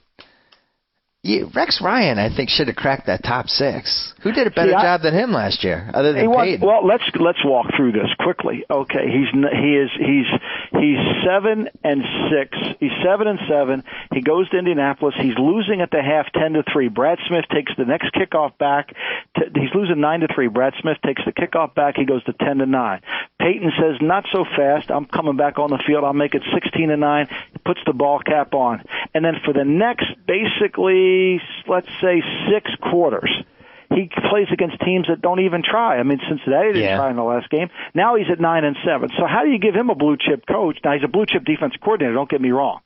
Rex Ryan, I think, should have cracked that top 6. Who did a better job than him last year, other than Peyton? Well, let's walk through this quickly. Okay, he's 7-6. He's 7-7. He goes to Indianapolis. He's losing at the half 10-3. Brad Smith takes the next kickoff back. He's losing 9-3. Brad Smith takes the kickoff back. He goes to 10-9. Peyton says, "Not so fast. I'm coming back on the field. I'll make it 16-9." He puts the ball cap on, and then for the next basically, let's say 6 quarters, he plays against teams that don't even try. I mean, Cincinnati didn't try in the last game. Now he's at 9-7. So how do you give him a blue chip coach? Now he's a blue chip defense coordinator. Don't get me wrong.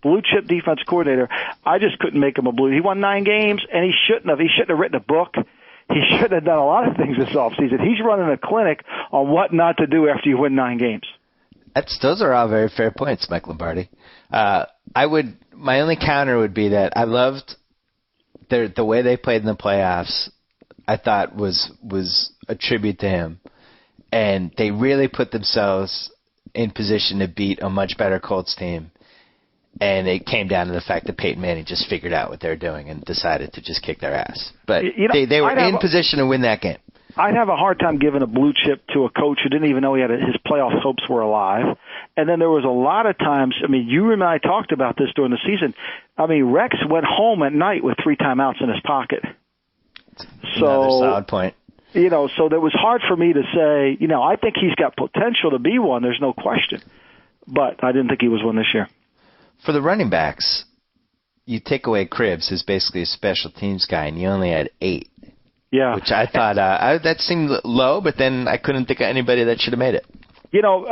Blue chip defense coordinator. I just couldn't make him a blue. He won 9 games, and he shouldn't have. He shouldn't have written a book. He should have done a lot of things this offseason. He's running a clinic on what not to do after you win 9 games. Those are all very fair points, Mike Lombardi. My only counter would be that I loved the way they played in the playoffs. I thought was a tribute to him, and they really put themselves in position to beat a much better Colts team. And it came down to the fact that Peyton Manning just figured out what they were doing and decided to just kick their ass. But they were in position to win that game. I'd have a hard time giving a blue chip to a coach who didn't even know his playoff hopes were alive. And then there was a lot of times, I mean, you and I talked about this during the season. I mean, Rex went home at night with 3 timeouts in his pocket. Another solid point. You know, so that was hard for me to say, you know, I think he's got potential to be one. There's no question. But I didn't think he was one this year. For the running backs, you take away Cribbs, who's basically a special teams guy, and you only had 8. Yeah. Which I thought, that seemed low, but then I couldn't think of anybody that should have made it. You know,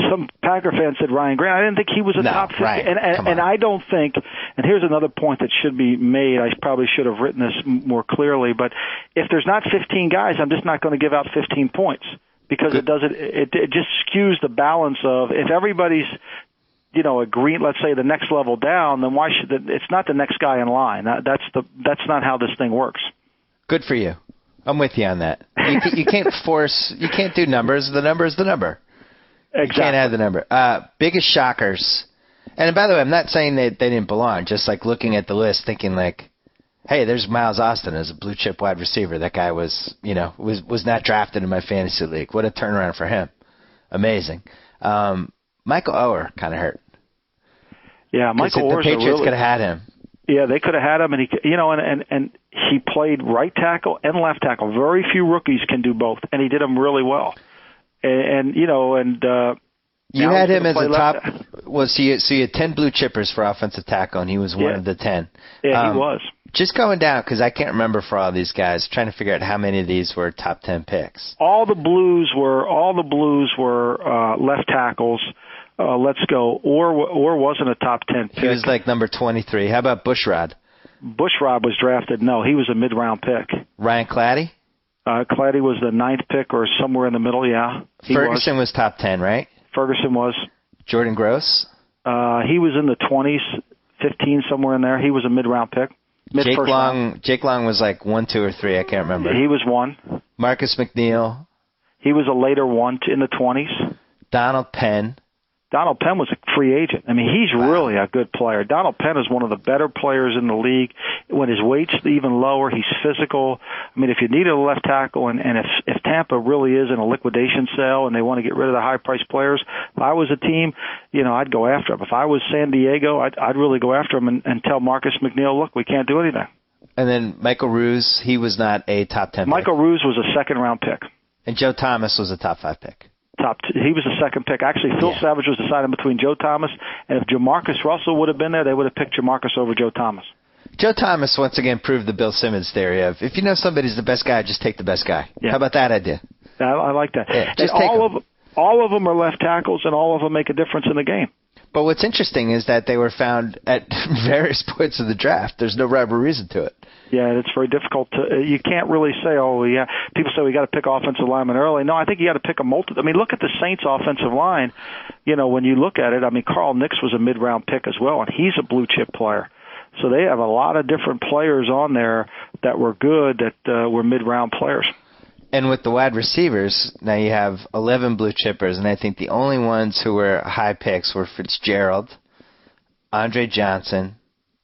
some Packer fans said Ryan Grant. I didn't think he was a top 50. Ryan, and I don't think, and here's another point that should be made. I probably should have written this more clearly, but if there's not 15 guys, I'm just not going to give out 15 points because it just skews the balance of if everybody's, you know, agreeing, let's say the next level down, then why should it's not the next guy in line. That's not how this thing works. Good for you. I'm with you on that. You can't force, you can't do numbers. The number is the number. Exactly. You can't add the number. Biggest shockers. And by the way, I'm not saying they didn't belong. Just like looking at the list, thinking like, hey, there's Miles Austin as a blue chip wide receiver. That guy was not drafted in my fantasy league. What a turnaround for him. Amazing. Michael Oher kind of hurt. Yeah, Michael Oher. The Patriots could have had him. Yeah, they could have had him, and he played right tackle and left tackle. Very few rookies can do both, and he did them really well. You had him as a top. So you had 10 blue chippers for offensive tackle, and he was one of the 10. Yeah, he was. Just going down, because I can't remember for all these guys, trying to figure out how many of these were top 10 picks. All the Blues were left tackles. Let's go. Or wasn't a top 10 pick. He was like number 23. How about Bushrod? Bushrod was drafted. No, he was a mid-round pick. Ryan Clady? Clady was the 9th pick or somewhere in the middle, yeah. Ferguson was top 10, right? Ferguson was. Jordan Gross? He was in the 20s, 15, somewhere in there. He was a mid-round pick. Jake Long was like 1, 2, or 3. I can't remember. He was 1. Marcus McNeil? He was a later one in the 20s. Donald Penn? Donald Penn was a free agent. I mean, he's really a good player. Donald Penn is one of the better players in the league. When his weight's even lower, he's physical. I mean, if you needed a left tackle, and if Tampa really is in a liquidation sale and they want to get rid of the high-priced players, if I was a team, I'd go after him. If I was San Diego, I'd really go after him and tell Marcus McNeil, look, we can't do anything. And then Michael Ruse, he was not a top 10 pick. Michael Ruse was a second-round pick. And Joe Thomas was a top 5 pick. He was the second pick. Actually, Phil Savage was deciding between Joe Thomas, and if Jamarcus Russell would have been there, they would have picked Jamarcus over Joe Thomas. Joe Thomas once again proved the Bill Simmons theory of, if you know somebody's the best guy, just take the best guy. Yeah. How about that idea? I like that. Yeah, just all of them are left tackles, and all of them make a difference in the game. But what's interesting is that they were found at various points of the draft. There's no rhyme or reason to it. Yeah, it's very difficult to. You can't really say, people say we got to pick offensive linemen early. No, I think you got to pick a multi. I mean, look at the Saints' offensive line. When you look at it, I mean, Carl Nix was a mid-round pick as well, and he's a blue-chip player. So they have a lot of different players on there that were good, that were mid-round players. And with the wide receivers, now you have 11 blue chippers, and I think the only ones who were high picks were Fitzgerald, Andre Johnson,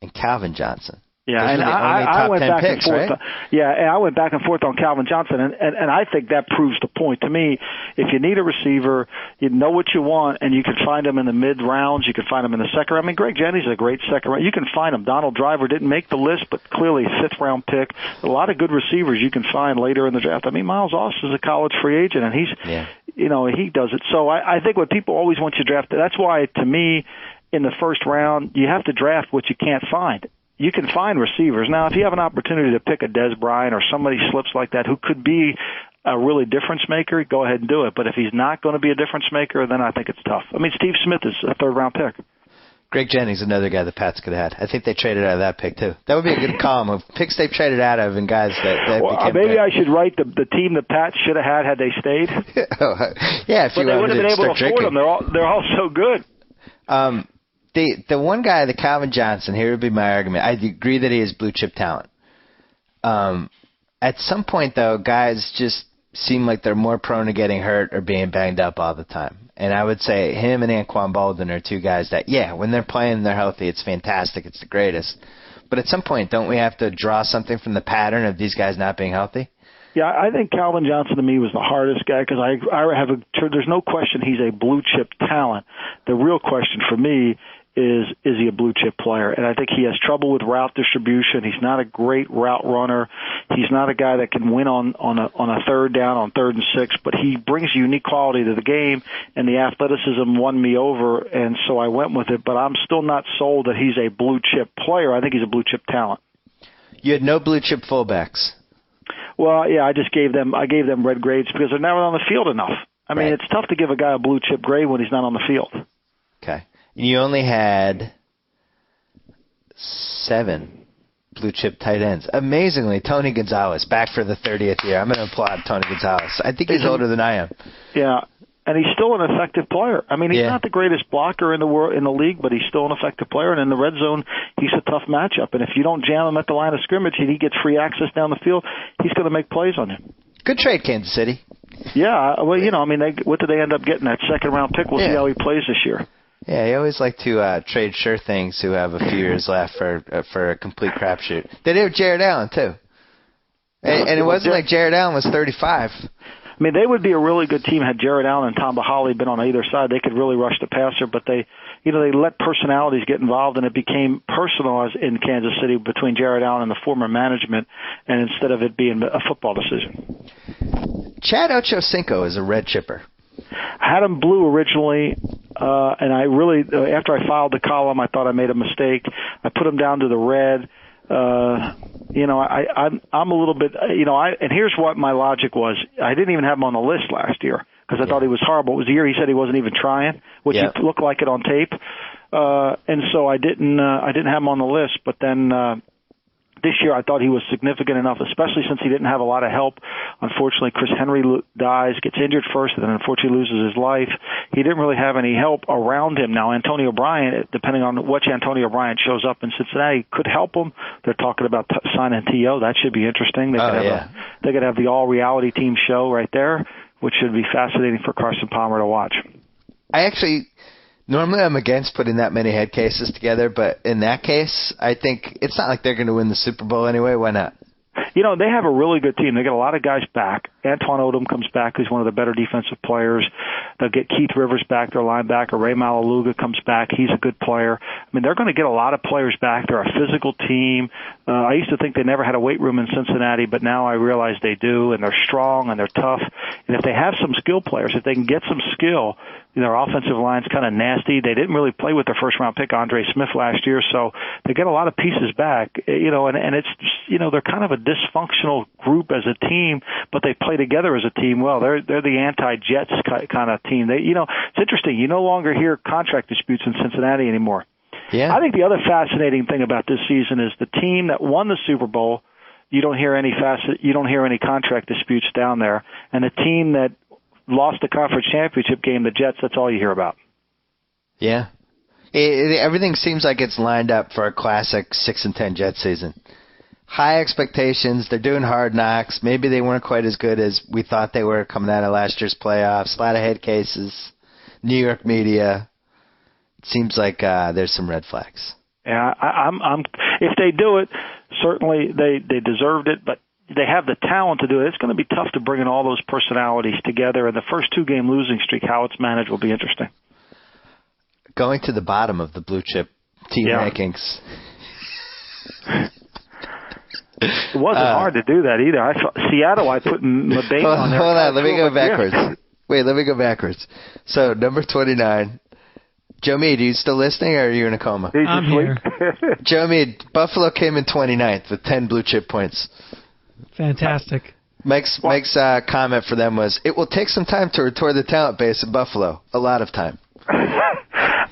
and Calvin Johnson. Yeah, and I went back and forth. Right? I went back and forth on Calvin Johnson, and I think that proves the point. To me, if you need a receiver, you know what you want, and you can find them in the mid-rounds. You can find them in the second round. I mean, Greg Jennings is a great second round. You can find them. Donald Driver didn't make the list, but clearly a fifth-round pick. A lot of good receivers you can find later in the draft. I mean, Miles Austin is a college free agent, and he does it. So I think what people always want you to draft, that's why, to me, in the first round, you have to draft what you can't find. You can find receivers. Now, if you have an opportunity to pick a Des Bryant or somebody slips like that who could be a really difference maker, go ahead and do it. But if he's not going to be a difference maker, then I think it's tough. I mean, Steve Smith is a third-round pick. Greg Jennings, another guy the Pats could have had. I think they traded out of that pick, too. That would be a good column of picks they traded out of and guys that became maybe I should write the team the Pats should have had they stayed. Yeah, if but you they wouldn't have been able to afford them. They're all so good. The one guy, the Calvin Johnson, here would be my argument. I agree that he has blue chip talent. At some point, though, guys just seem like they're more prone to getting hurt or being banged up all the time. And I would say him and Anquan Boldin are two guys that, when they're playing and they're healthy, it's fantastic. It's the greatest. But at some point, don't we have to draw something from the pattern of these guys not being healthy? Yeah, I think Calvin Johnson to me was the hardest guy because there's no question he's a blue chip talent. The real question for me is he a blue chip player? And I think he has trouble with route distribution. He's not a great route runner. He's not a guy that can win on a third down, on 3rd and 6, but he brings unique quality to the game, and the athleticism won me over, and so I went with it. But I'm still not sold that he's a blue chip player. I think he's a blue chip talent. You had no blue chip fullbacks. Well, yeah, I gave them red grades because they're never on the field enough. I mean, it's tough to give a guy a blue chip grade when he's not on the field. Okay. You only had 7 blue chip tight ends. Amazingly, Tony Gonzalez, back for the 30th year. I'm going to applaud Tony Gonzalez. I think he's older than I am. Yeah, and he's still an effective player. I mean, he's not the greatest blocker in the league, but he's still an effective player. And in the red zone, he's a tough matchup. And if you don't jam him at the line of scrimmage and he gets free access down the field, he's going to make plays on you. Good trade, Kansas City. Yeah, well, what did they end up getting? That second-round pick. We'll see how he plays this year. Yeah, you always like to trade sure things who have a few years left for a complete crapshoot. They did with Jared Allen, too. And it wasn't like Jared Allen was 35. I mean, they would be a really good team had Jared Allen and Tom Bahali been on either side. They could really rush the passer, but they let personalities get involved, and it became personal in Kansas City between Jared Allen and the former management, and instead of it being a football decision. Chad Ochocinco is a red chipper. I had him blue originally, and I really, after I filed the column, I thought I made a mistake. I put him down to the red. I'm a little bit, and here's what my logic was. I didn't even have him on the list last year because I thought he was horrible. It was the year he said he wasn't even trying, which it looked like it on tape. And so I didn't have him on the list, but then, this year, I thought he was significant enough, especially since he didn't have a lot of help. Unfortunately, Chris Henry dies, gets injured first, and then unfortunately loses his life. He didn't really have any help around him. Now, Antonio Bryant, depending on which Antonio Bryant shows up in Cincinnati, could help him. They're talking about signing T.O. That should be interesting. They could have the all-reality team show right there, which should be fascinating for Carson Palmer to watch. Normally, I'm against putting that many head cases together, but in that case, I think it's not like they're going to win the Super Bowl anyway. Why not? They have a really good team. They get a lot of guys back. Antoine Odom comes back, who's one of the better defensive players. They'll get Keith Rivers back, their linebacker. Ray Malaluga comes back. He's a good player. I mean, they're going to get a lot of players back. They're a physical team. I used to think they never had a weight room in Cincinnati, but now I realize they do, and they're strong and they're tough. And if they have some skill players, if they can get some skill, their offensive line's kind of nasty. They didn't really play with their first-round pick, Andre Smith, last year, so they get a lot of pieces back. And it's just, they're kind of a dysfunctional group as a team, but they play together as a team well. They're the anti-Jets kind of team. It's interesting. You no longer hear contract disputes in Cincinnati anymore. Yeah. I think the other fascinating thing about this season is the team that won the Super Bowl. You don't hear any contract disputes down there, and the team that lost the conference championship game, the Jets, that's all you hear about. Yeah. Everything seems like it's lined up for a classic 6-10 Jets season. High expectations. They're doing hard knocks. Maybe they weren't quite as good as we thought they were coming out of last year's playoffs. A lot of head cases. New York media. It seems like there's some red flags. Yeah, I'm. If they do it, certainly they deserved it, but they have the talent to do it. It's going to be tough to bring in all those personalities together, and the first 2-game losing streak, how it's managed, will be interesting. Going to the bottom of the blue chip team rankings. It wasn't hard to do that either. Seattle, I put Mabane on there. Hold on, let me go backwards. Yeah. Wait, let me go backwards. So, number 29. Joe Mead, are you still listening, or are you in a coma? I'm here. Joe Mead, Buffalo came in 29th with 10 blue chip points. Fantastic. Mike's comment for them was, it will take some time to restore the talent base in Buffalo. A lot of time.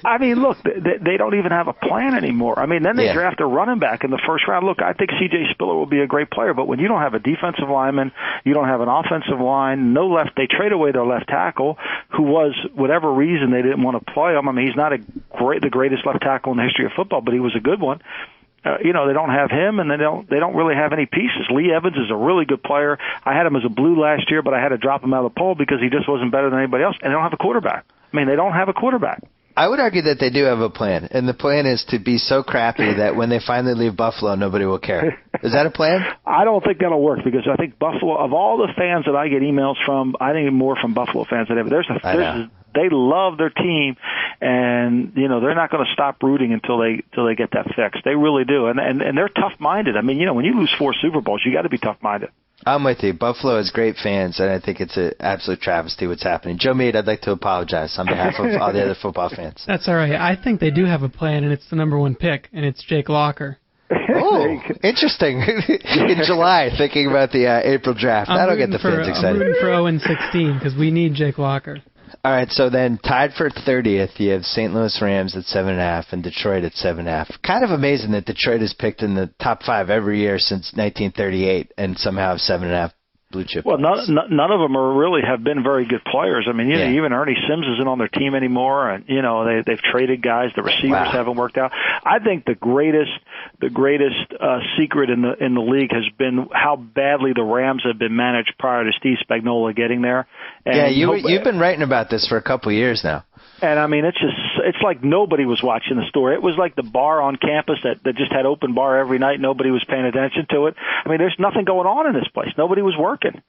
I mean, look, they don't even have a plan anymore. I mean, then they draft a running back in the first round. Look, I think C.J. Spiller will be a great player, but when you don't have a defensive lineman, you don't have an offensive line, no left, they trade away their left tackle, who was, whatever reason, they didn't want to play him. I mean, he's not the greatest left tackle in the history of football, but he was a good one. They don't have him, and they don't really have any pieces. Lee Evans is a really good player. I had him as a blue last year, but I had to drop him out of the poll because he just wasn't better than anybody else, and they don't have a quarterback. I mean, they don't have a quarterback. I would argue that they do have a plan, and the plan is to be so crappy that when they finally leave Buffalo, nobody will care. Is that a plan? I don't think that'll work because I think Buffalo, of all the fans that I get emails from, I think more from Buffalo fans than ever. They love their team, and they're not going to stop rooting until they get that fixed. They really do, and they're tough-minded. I mean, when you lose 4 Super Bowls, you got to be tough-minded. I'm with you. Buffalo has great fans, and I think it's an absolute travesty what's happening. Joe Mead, I'd like to apologize on behalf of all the other football fans. That's all right. I think they do have a plan, and it's the number 1 pick, and it's Jake Locker. Oh, interesting. In July, thinking about the April draft. That'll get the fans excited. I'm rooting for 0-16 because we need Jake Locker. All right, so then tied for 30th, you have St. Louis Rams at 7.5 and Detroit at 7.5. Kind of amazing that Detroit is picked in the top 5 every year since 1938 and somehow have 7.5 blue chip. Well, none of them have been very good players. I mean, even Ernie Sims isn't on their team anymore, and they've traded guys. The receivers haven't worked out. I think the greatest secret in the league has been how badly the Rams have been managed prior to Steve Spagnuolo getting there. And you've been writing about this for a couple of years now. And I mean, it's like nobody was watching the store. It was like the bar on campus that just had open bar every night. Nobody was paying attention to it. I mean, there's nothing going on in this place. Nobody was working.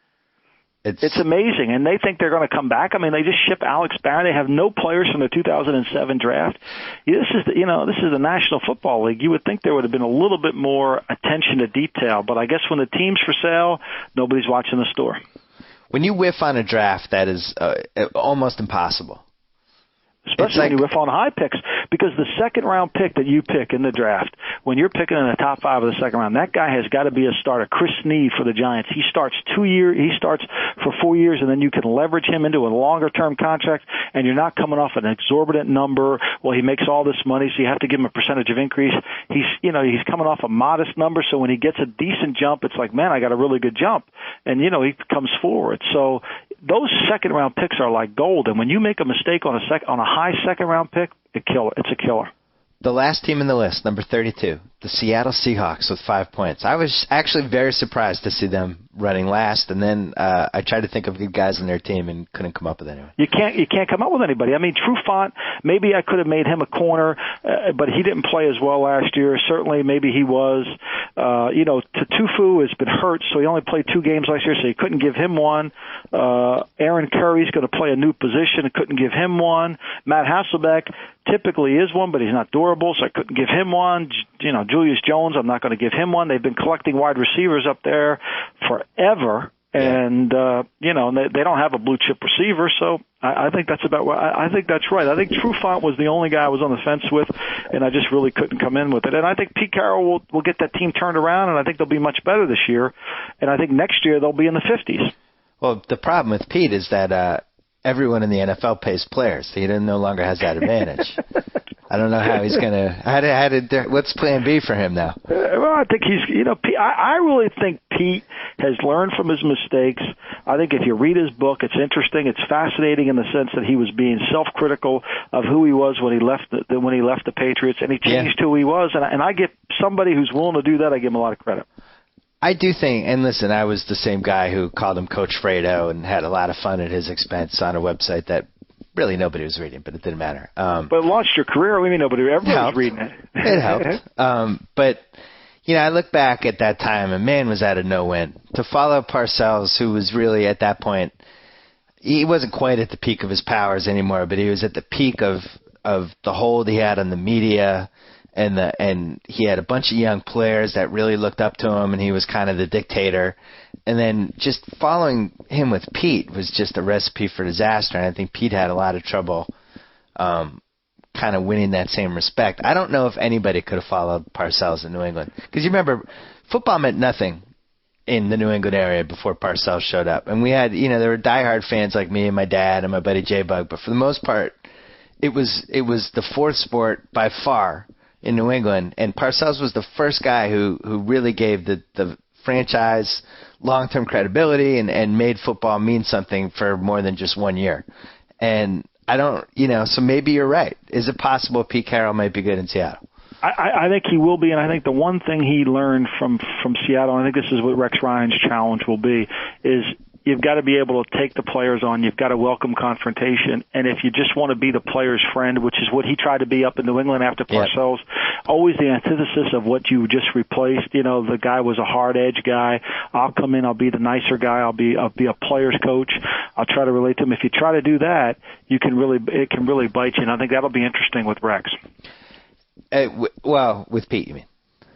It's amazing. And they think they're going to come back. I mean, they just ship Alex Barron. They have no players from the 2007 draft. This is the National Football League. You would think there would have been a little bit more attention to detail. But I guess when the team's for sale, nobody's watching the store. When you whiff on a draft that is almost impossible, especially when you riff on high picks, because the second-round pick that you pick in the draft, when you're picking in the top 5 of the second round, that guy has got to be a starter. Chris Snead for the Giants, he starts for 4 years, and then you can leverage him into a longer-term contract, and you're not coming off an exorbitant number. Well, he makes all this money, so you have to give him a percentage of increase. He's coming off a modest number, so when he gets a decent jump, it's like, man, I got a really good jump, and he comes forward. So those second-round picks are like gold, and when you make a mistake on a high second-round pick, it's a killer. The last team in the list, number 32, the Seattle Seahawks with 5 points. I was actually very surprised to see them running last, and then I tried to think of good guys on their team and couldn't come up with anyone. You can't come up with anybody. I mean, Trufant, maybe I could have made him a corner, but he didn't play as well last year. Certainly, maybe he was. Tutufu has been hurt, so he only played 2 games last year, so you couldn't give him one. Aaron Curry's going to play a new position, and couldn't give him one. Matt Hasselbeck typically is one, but he's not durable, so I couldn't give him one. Julius Jones, I'm not going to give him one. They've been collecting wide receivers up there forever, and they don't have a blue chip receiver, so I think that's about what I think that's right. I think Trufant was the only guy I was on the fence with, and I just really couldn't come in with it. And I think Pete Carroll will get that team turned around, and I think they'll be much better this year, and I think next year they'll be in the 50s. Well, the problem with Pete is that everyone in the NFL pays players, so he no longer has that advantage. I don't know how he's going to – what's plan B for him now? Well, I think I really think Pete has learned from his mistakes. I think if you read his book, it's interesting. It's fascinating in the sense that he was being self-critical of who he was when he left the Patriots, and he changed who he was. And I give somebody who's willing to do that, I give him a lot of credit. I do think, and listen, I was the same guy who called him Coach Fredo and had a lot of fun at his expense on a website that really nobody was reading, but it didn't matter. But it launched your career. We mean everybody was reading it. It helped. But, I look back at that time, and man, was that a no-win. To follow Parcells, who was really at that point, he wasn't quite at the peak of his powers anymore, but he was at the peak of the hold he had on the media, and he had a bunch of young players that really looked up to him, and he was kind of the dictator. And then just following him with Pete was just a recipe for disaster, and I think Pete had a lot of trouble kind of winning that same respect. I don't know if anybody could have followed Parcells in New England, because you remember, football meant nothing in the New England area before Parcells showed up. And we had, there were diehard fans like me and my dad and my buddy J-Bug, but for the most part, it was the fourth sport by far in New England, and Parcells was the first guy who really gave the franchise long-term credibility and made football mean something for more than just 1 year. And I don't, so maybe you're right. Is it possible Pete Carroll might be good in Seattle? I think he will be, and I think the one thing he learned from Seattle, and I think this is what Rex Ryan's challenge will be, is you've got to be able to take the players on. You've got to welcome confrontation. And if you just want to be the player's friend, which is what he tried to be up in New England after Parcells, always the antithesis of what you just replaced. The guy was a hard edge guy. I'll come in. I'll be the nicer guy. I'll be a player's coach. I'll try to relate to him. If you try to do that, it can really bite you. And I think that'll be interesting with Rex. With Pete, you mean?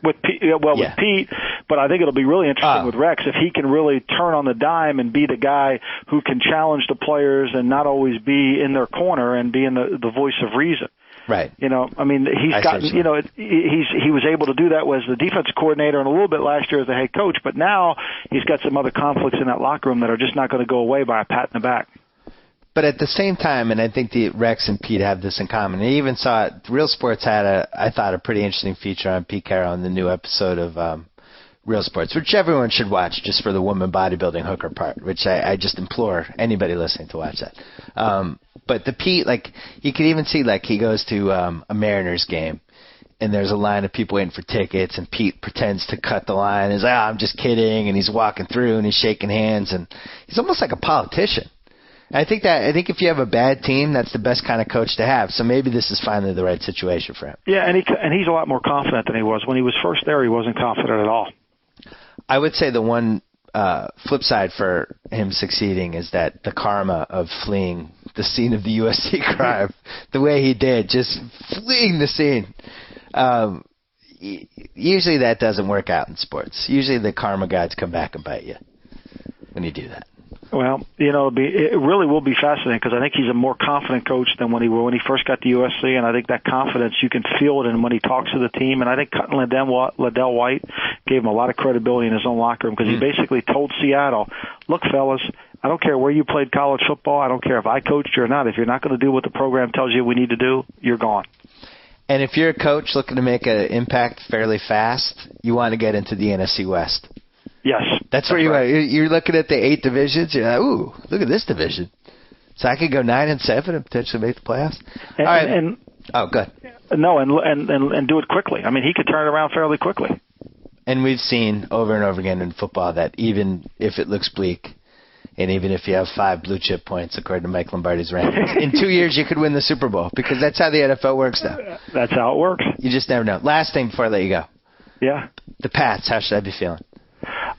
With Pete, but I think it'll be really interesting with Rex if he can really turn on the dime and be the guy who can challenge the players and not always be in their corner and be in the voice of reason. Right. He's gotten, he was able to do that as the defensive coordinator and a little bit last year as the head coach, but now he's got some other conflicts in that locker room that are just not going to go away by a pat in the back. But at the same time, and I think Rex and Pete have this in common, and you even saw it, Real Sports had I thought, a pretty interesting feature on Pete Carroll in the new episode of Real Sports, which everyone should watch just for the woman bodybuilding hooker part, which I just implore anybody listening to watch that. But the Pete, you could even see, he goes to a Mariners game, and there's a line of people waiting for tickets, and Pete pretends to cut the line. He's like, I'm just kidding, and he's walking through, and he's shaking hands, and he's almost like a politician. I think if you have a bad team, that's the best kind of coach to have. So maybe this is finally the right situation for him. Yeah, and he's a lot more confident than he was. When he was first there, he wasn't confident at all. I would say the one flip side for him succeeding is that the karma of fleeing the scene of the USC crime, the way he did, just fleeing the scene. Usually that doesn't work out in sports. Usually the karma gods come back and bite you when you do that. Well, it really will be fascinating because I think he's a more confident coach than when he first got to USC, and I think that confidence, you can feel it in when he talks to the team, and I think cutting Liddell White gave him a lot of credibility in his own locker room because he basically told Seattle, look, fellas, I don't care where you played college football. I don't care if I coached you or not. If you're not going to do what the program tells you we need to do, you're gone. And if you're a coach looking to make an impact fairly fast, you want to get into the NFC West. Yes. That's where you are. You're looking at the 8 divisions. You're like, ooh, look at this division. So I could go 9-7 and potentially make the playoffs. All right. Oh, good. No, and do it quickly. I mean, he could turn it around fairly quickly. And we've seen over and over again in football that even if it looks bleak, and even if you have 5 blue chip points, according to Mike Lombardi's rankings, in 2 years you could win the Super Bowl because that's how the NFL works now. That's how it works. You just never know. Last thing before I let you go. Yeah. The Pats, how should I be feeling?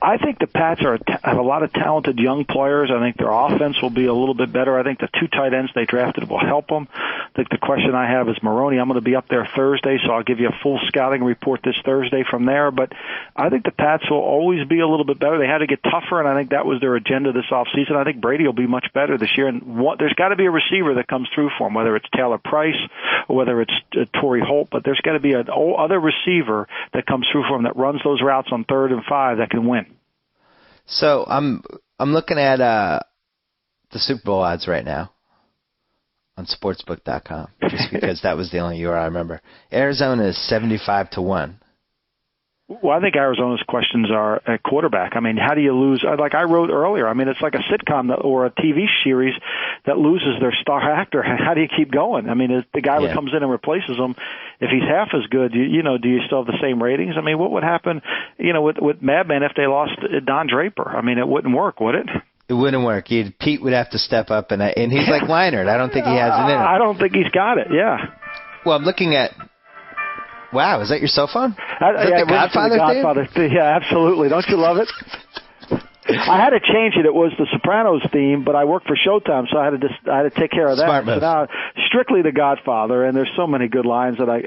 I think the Pats have a lot of talented young players. I think their offense will be a little bit better. I think the 2 tight ends they drafted will help them. I think the question I have is Maroney. I'm going to be up there Thursday, so I'll give you a full scouting report this Thursday from there. But I think the Pats will always be a little bit better. They had to get tougher, and I think that was their agenda this offseason. I think Brady will be much better this year. And there's got to be a receiver that comes through for him, whether it's Taylor Price or whether it's Torrey Holt. But there's got to be an other receiver that comes through for him that runs those routes on 3rd and 5 that can win. So I'm looking at the Super Bowl odds right now on sportsbook.com just because that was the only URL I remember. Arizona is 75-1. Well, I think Arizona's questions are at quarterback. I mean, how do you lose? Like I wrote earlier, I mean, it's like a sitcom or a TV series that loses their star actor. How do you keep going? I mean, the guy that comes in and replaces him, if he's half as good, do you still have the same ratings? I mean, what would happen, with Mad Men if they lost Don Draper? I mean, it wouldn't work, would it? It wouldn't work. Pete would have to step up, and he's like Leinart. I don't think he has it in him. I don't think he's got it, yeah. Well, I'm looking at... Wow, is that your cell phone? The Godfather theme? Yeah, absolutely. Don't you love it? I had to change it. It was the Sopranos theme, but I work for Showtime, so I had to take care of that. Smart move. So now, strictly the Godfather, and there's so many good lines that I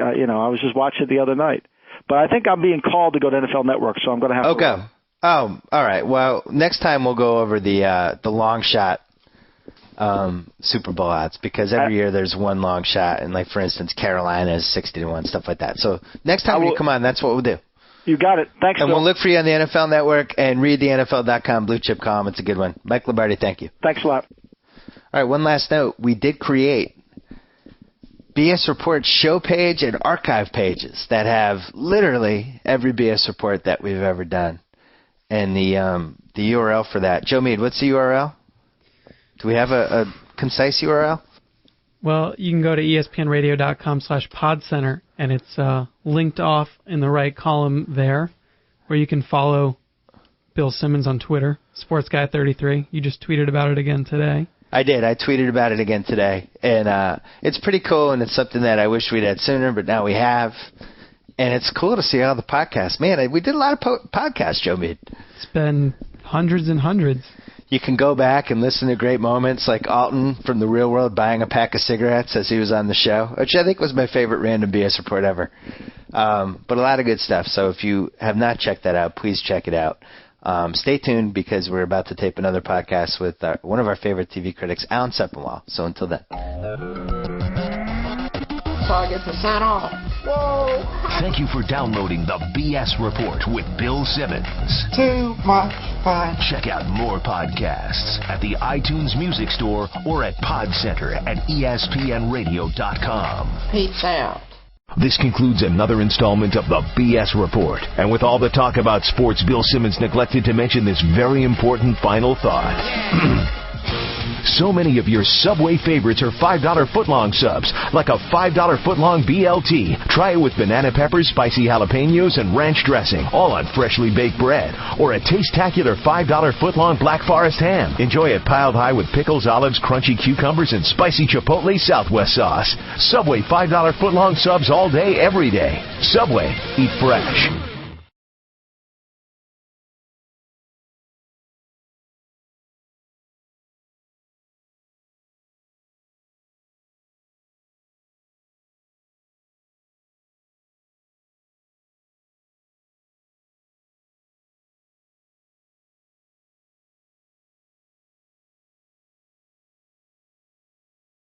was just watching it the other night. But I think I'm being called to go to NFL Network, so I'm going to have to. Okay. Oh, all right. Well, next time we'll go over the long shot Super Bowl odds because every year there's one long shot, and like for instance, Carolina is 60-1, stuff like that. So next time you come on, that's what we'll do. You got it. Thanks. And we'll look for you on the NFL Network and read the NFL.com blue chip column. It's a good one. Mike Lombardi, thank you. Thanks a lot. All right. One last note: we did create BS Report show page and archive pages that have literally every BS report that we've ever done, and the URL for that. Joe Mead, what's the URL? Do we have a concise URL? Well, you can go to espnradio.com/podcenter, and it's linked off in the right column there, where you can follow Bill Simmons on Twitter, SportsGuy33. You just tweeted about it again today. I did. I tweeted about it again today, and it's pretty cool, and it's something that I wish we'd had sooner, but now we have. And it's cool to see all the podcasts. Man, we did a lot of podcasts, Joe Mead. It's been hundreds and hundreds. You can go back and listen to great moments like Alton from The Real World buying a pack of cigarettes as he was on the show, which I think was my favorite random BS report ever. But a lot of good stuff. So if you have not checked that out, please check it out. Stay tuned because we're about to tape another podcast with one of our favorite TV critics, Alan Sepinwall. So until then. So I get to sign off. Whoa! Thank you for downloading the BS Report with Bill Simmons. Too much fun. Check out more podcasts at the iTunes Music Store or at PodCenter at ESPNRadio.com. Peace out. This concludes another installment of the BS Report. And with all the talk about sports, Bill Simmons neglected to mention this very important final thought. So many of your Subway favorites are $5 footlong subs, like a $5 footlong BLT. Try it with banana peppers, spicy jalapenos, and ranch dressing, all on freshly baked bread. Or a taste-tacular $5 footlong Black Forest ham. Enjoy it piled high with pickles, olives, crunchy cucumbers, and spicy chipotle Southwest sauce. Subway $5 footlong subs all day, every day. Subway, eat fresh.